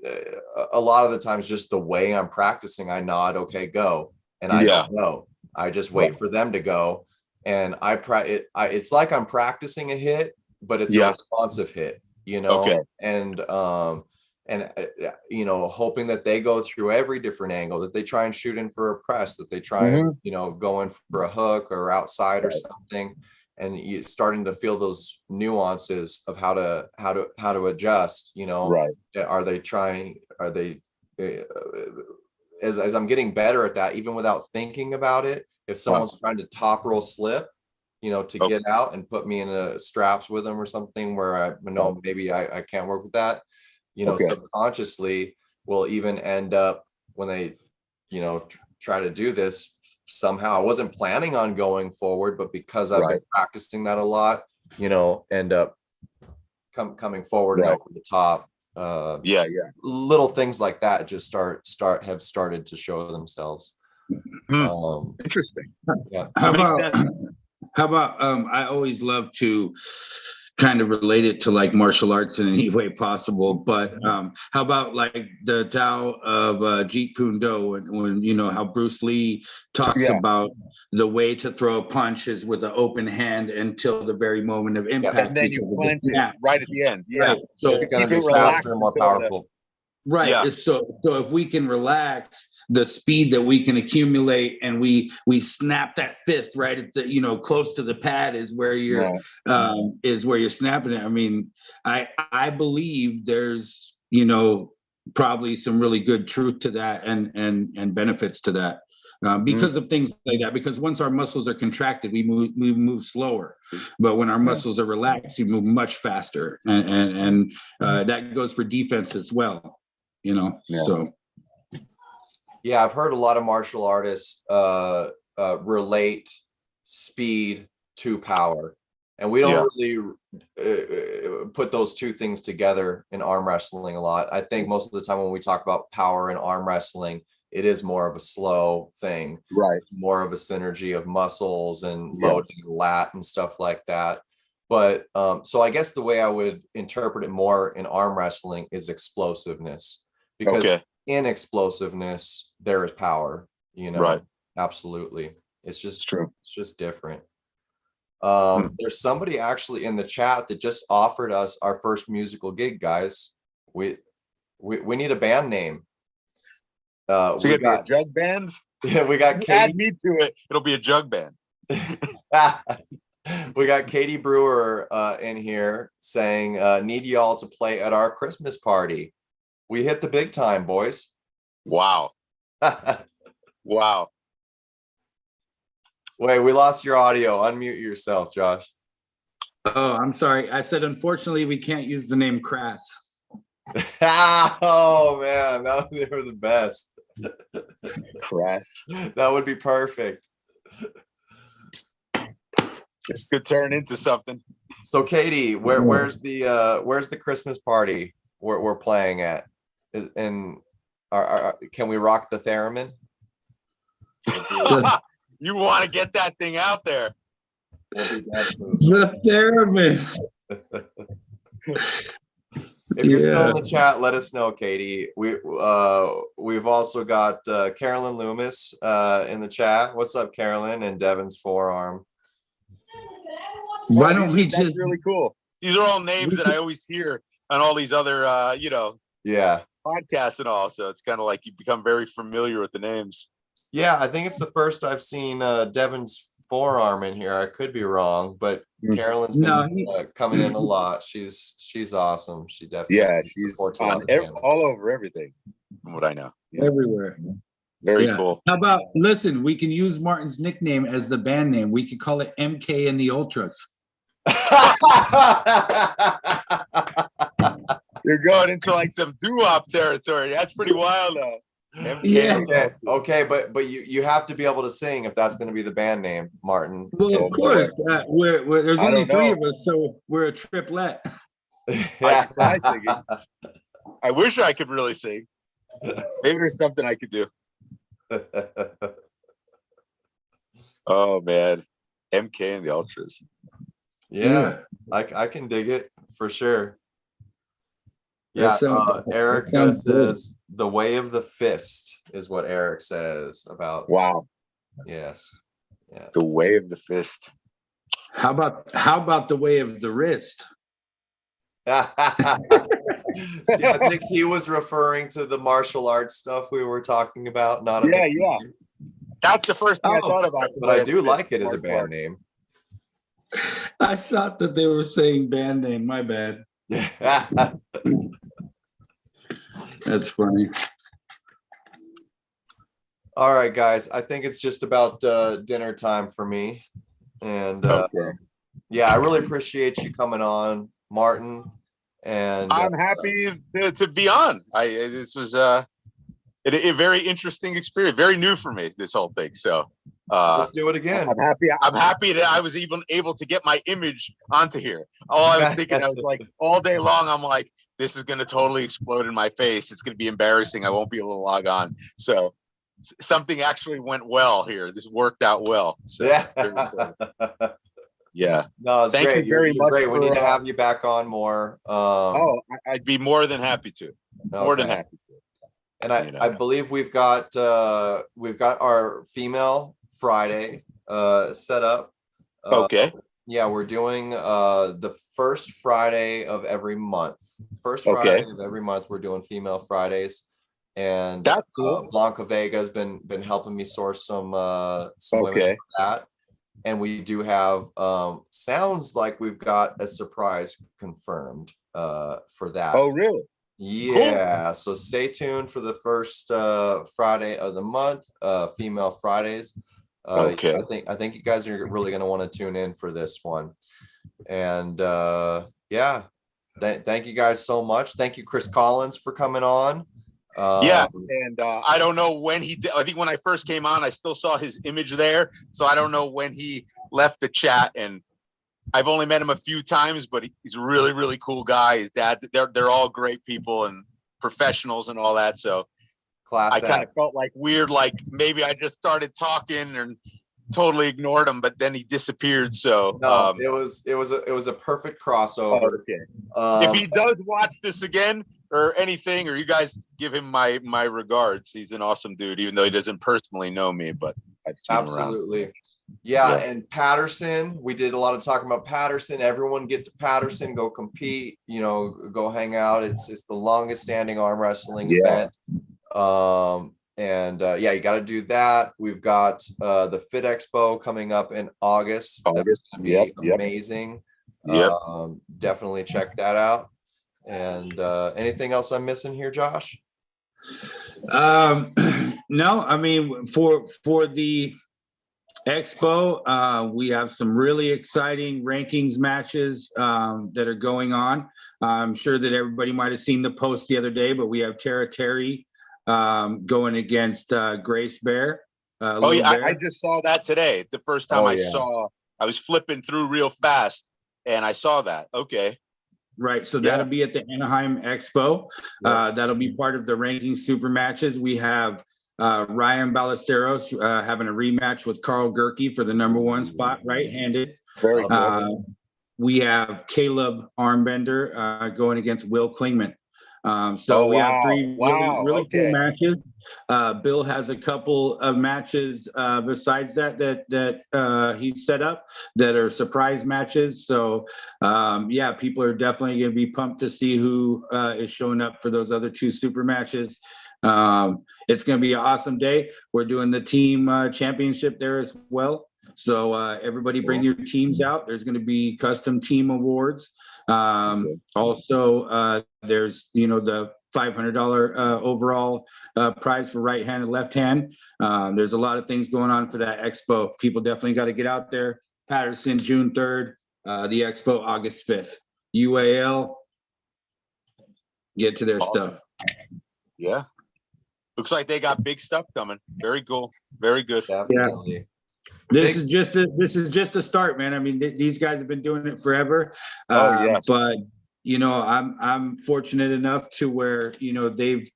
a lot of the times, just the way I'm practicing, I nod, okay, go, and I don't go. I just wait for them to go, and it's like I'm practicing a hit, but it's a responsive hit, Okay. and hoping that they go through every different angle, that they try and shoot in for a press, that they try and go in for a hook or outside or something, and you starting to feel those nuances of how to adjust. Right. As I'm getting better at that, even without thinking about it, if someone's trying to top roll slip, to get out and put me in a straps with them or something where I know maybe I can't work with that, subconsciously will even end up when they, try to do this somehow. I wasn't planning on going forward, but because I've been practicing that a lot, end up coming forward and over the top. Little things like that just have started to show themselves. Interesting. Yeah. How about I always love to kind of relate it to like martial arts in any way possible, but how about like the Tao of Jeet Kune Do, when how Bruce Lee talks about the way to throw a punch is with an open hand until the very moment of impact, and then you clench it right at the end. Right. So it's going to be faster and more powerful. Right. Yeah. So if we can relax the speed that we can accumulate, and we snap that fist right at the close to the pad is where you're snapping it. I mean, I believe there's probably some really good truth to that and benefits to that. Because of things like that, because once our muscles are contracted, we move slower, but when our muscles are relaxed, we move much faster, and that goes for defense as well. So I've heard a lot of martial artists relate speed to power, and we don't really put those two things together in arm wrestling a lot. I think most of the time when we talk about power in arm wrestling, it is more of a slow thing, right? More of a synergy of muscles and loading lat and stuff like that. But so I guess the way I would interpret it more in arm wrestling is explosiveness, because in explosiveness there is power, right? Absolutely. It's just true. It's just different. There's somebody actually in the chat that just offered us our first musical gig, guys. We need a band name. So we got a jug band. Yeah, we got Katie. Add me to it. It'll be a jug band. We got Katie Brewer in here saying, need y'all to play at our Christmas party. We hit the big time, boys. Wow. Wow. Wait, we lost your audio. Unmute yourself, Josh. Oh, I'm sorry. I said, unfortunately, we can't use the name Crass. Oh, man. They were the best. Crass. That would be perfect. This could turn into something. So, Katie, where's the Christmas party we're playing at? And can we rock the theremin? You want to get that thing out there? The theremin. If you're still in the chat, let us know, Katie. We've also got Carolyn Loomis in the chat. What's up, Carolyn? And Devin's forearm. Why don't we that's just really cool? These are all names that I always hear on all these other podcasts and all. So it's kind of like you become very familiar with the names. Yeah, I think it's the first I've seen Devin's forearm in here. I could be wrong, but Carolyn's been coming in a lot. She's awesome. She definitely she's on all over everything, from what I know. Everywhere. Very cool. How about, listen, we can use Martin's nickname as the band name. We could call it MK and the Ultras. You're going into like some doo-wop territory. That's pretty wild, though. MK. Yeah. Okay, but you have to be able to sing if that's going to be the band name, Martin. Well, of course. There's only three of us, so we're a triplet. I could try singing. I wish I could really sing. Maybe there's something I could do. Oh man, MK and the Ultras. Yeah, I can dig it for sure. That Yeah, sounds- Eric that sounds good. says the way of the fist is what Eric says about. Wow, Yes. Yeah. the way of the fist. How about the way of the wrist? See, I think he was referring to the martial arts stuff we were talking about, not a Yeah, yeah. That's the first thing I Oh, thought about. but I do like it as a band name. I thought that they were saying band name. My bad. That's funny. All right, guys. I think it's just about dinner time for me. And Okay. yeah, I really appreciate you coming on, Martin. And I'm happy to be on. This was a very interesting experience, very new for me, this whole thing. So let's do it again. I'm happy that I was even able to get my image onto here. All I was thinking, I was like, all day long, I'm like, this is going to totally explode in my face. It's going to be embarrassing. I won't be able to log on. So something actually went well here. This worked out well. So, Yeah. yeah. No, it's Thank great. you very You're much great. We need for, to have you back on more. I'd be more than happy to. More than okay. happy to. And I believe we've got our female Friday set up. Okay. Yeah, we're doing the first Friday of every month. First Friday of every month, we're doing female Fridays. And That's cool. Blanca Vega has been helping me source some women for that. And we do have sounds like we've got a surprise confirmed for that. Oh, really? Yeah, cool. So stay tuned for the first Friday of the month, female Fridays. Okay. I think you guys are really going to want to tune in for this one. And yeah, thank you guys so much. Thank you, Chris Collins, for coming on. Yeah, and I don't know when he did. I think when I first came on, I still saw his image there. So I don't know when he left the chat, and I've only met him a few times, but he's a really, really cool guy. His dad, they're all great people and professionals and all that. So I kind of felt like weird, like maybe I just started talking and totally ignored him, but then he disappeared. So no, it was a perfect crossover. Oh, okay. If he does watch this again or anything, or you guys give him my regards. He's an awesome dude, even though he doesn't personally know me, but I've seen him around. Yeah, and Patterson, we did a lot of talking about Patterson. Everyone get to Patterson, go compete, go hang out. It's the longest standing arm wrestling event. Yeah, you got to do that. We've got the Fit Expo coming up in August. That's going to be amazing. Definitely check that out. And anything else I'm missing here, Josh? No, I mean, for the Expo, we have some really exciting rankings matches that are going on. I'm sure that everybody might have seen the post the other day, but we have Tara Terry going against Grace Bear. I just saw that today. The first time I was flipping through real fast and I saw that. Okay. Right. So that'll be at the Anaheim Expo. That'll be part of the ranking super matches. We have Ryan Ballesteros having a rematch with Carl Gerke for the #1 spot, right-handed. Very good. We have Caleb Armbender going against Will Klingman. We have three really cool matches. Bill has a couple of matches besides that he's set up that are surprise matches. So people are definitely going to be pumped to see who is showing up for those other two super matches. It's going to be an awesome day. We're doing the team championship there as well. So everybody bring your teams out. There's going to be custom team awards. Also, there's, the $500 overall prize for right hand and left hand. There's a lot of things going on for that expo. People definitely got to get out there. Patterson, June 3rd, the expo, August 5th. UAL, get to their stuff. Yeah. Looks like they got big stuff coming. Very cool. Very good. Definitely. Yeah. This is just a start, man. I mean, these guys have been doing it forever. But I'm fortunate enough to where, they've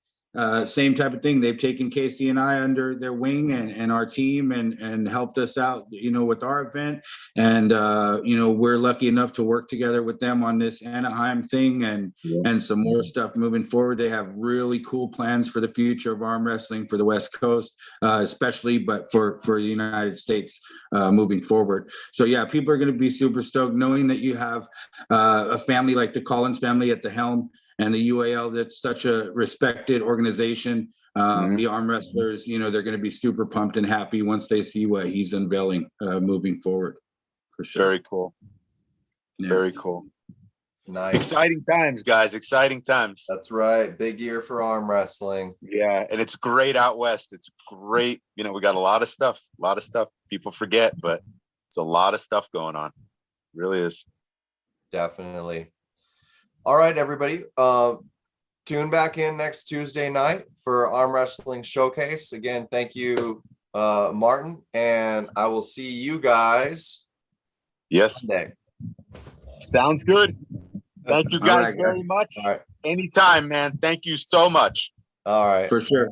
same type of thing. They've taken Casey and I under their wing and our team and helped us out, with our event. And, we're lucky enough to work together with them on this Anaheim thing and some more stuff moving forward. They have really cool plans for the future of arm wrestling for the West Coast, especially, but for the United States moving forward. So yeah, people are going to be super stoked knowing that you have a family like the Collins family at the helm. And the UAL, that's such a respected organization. The arm wrestlers, they're going to be super pumped and happy once they see what he's unveiling moving forward. For sure. Very cool. Yeah. Very cool. Nice. Exciting times, guys. Exciting times. That's right. Big year for arm wrestling. Yeah. And it's great out West. It's great. We got a lot of stuff. People forget, but it's a lot of stuff going on. It really is. Definitely. All right, everybody. Tune back in next Tuesday night for Arm Wrestling Showcase. Again, thank you, Martin, and I will see you guys Sunday. Sounds good. Thank you guys very much. All right. Anytime, man. Thank you so much. All right. For sure.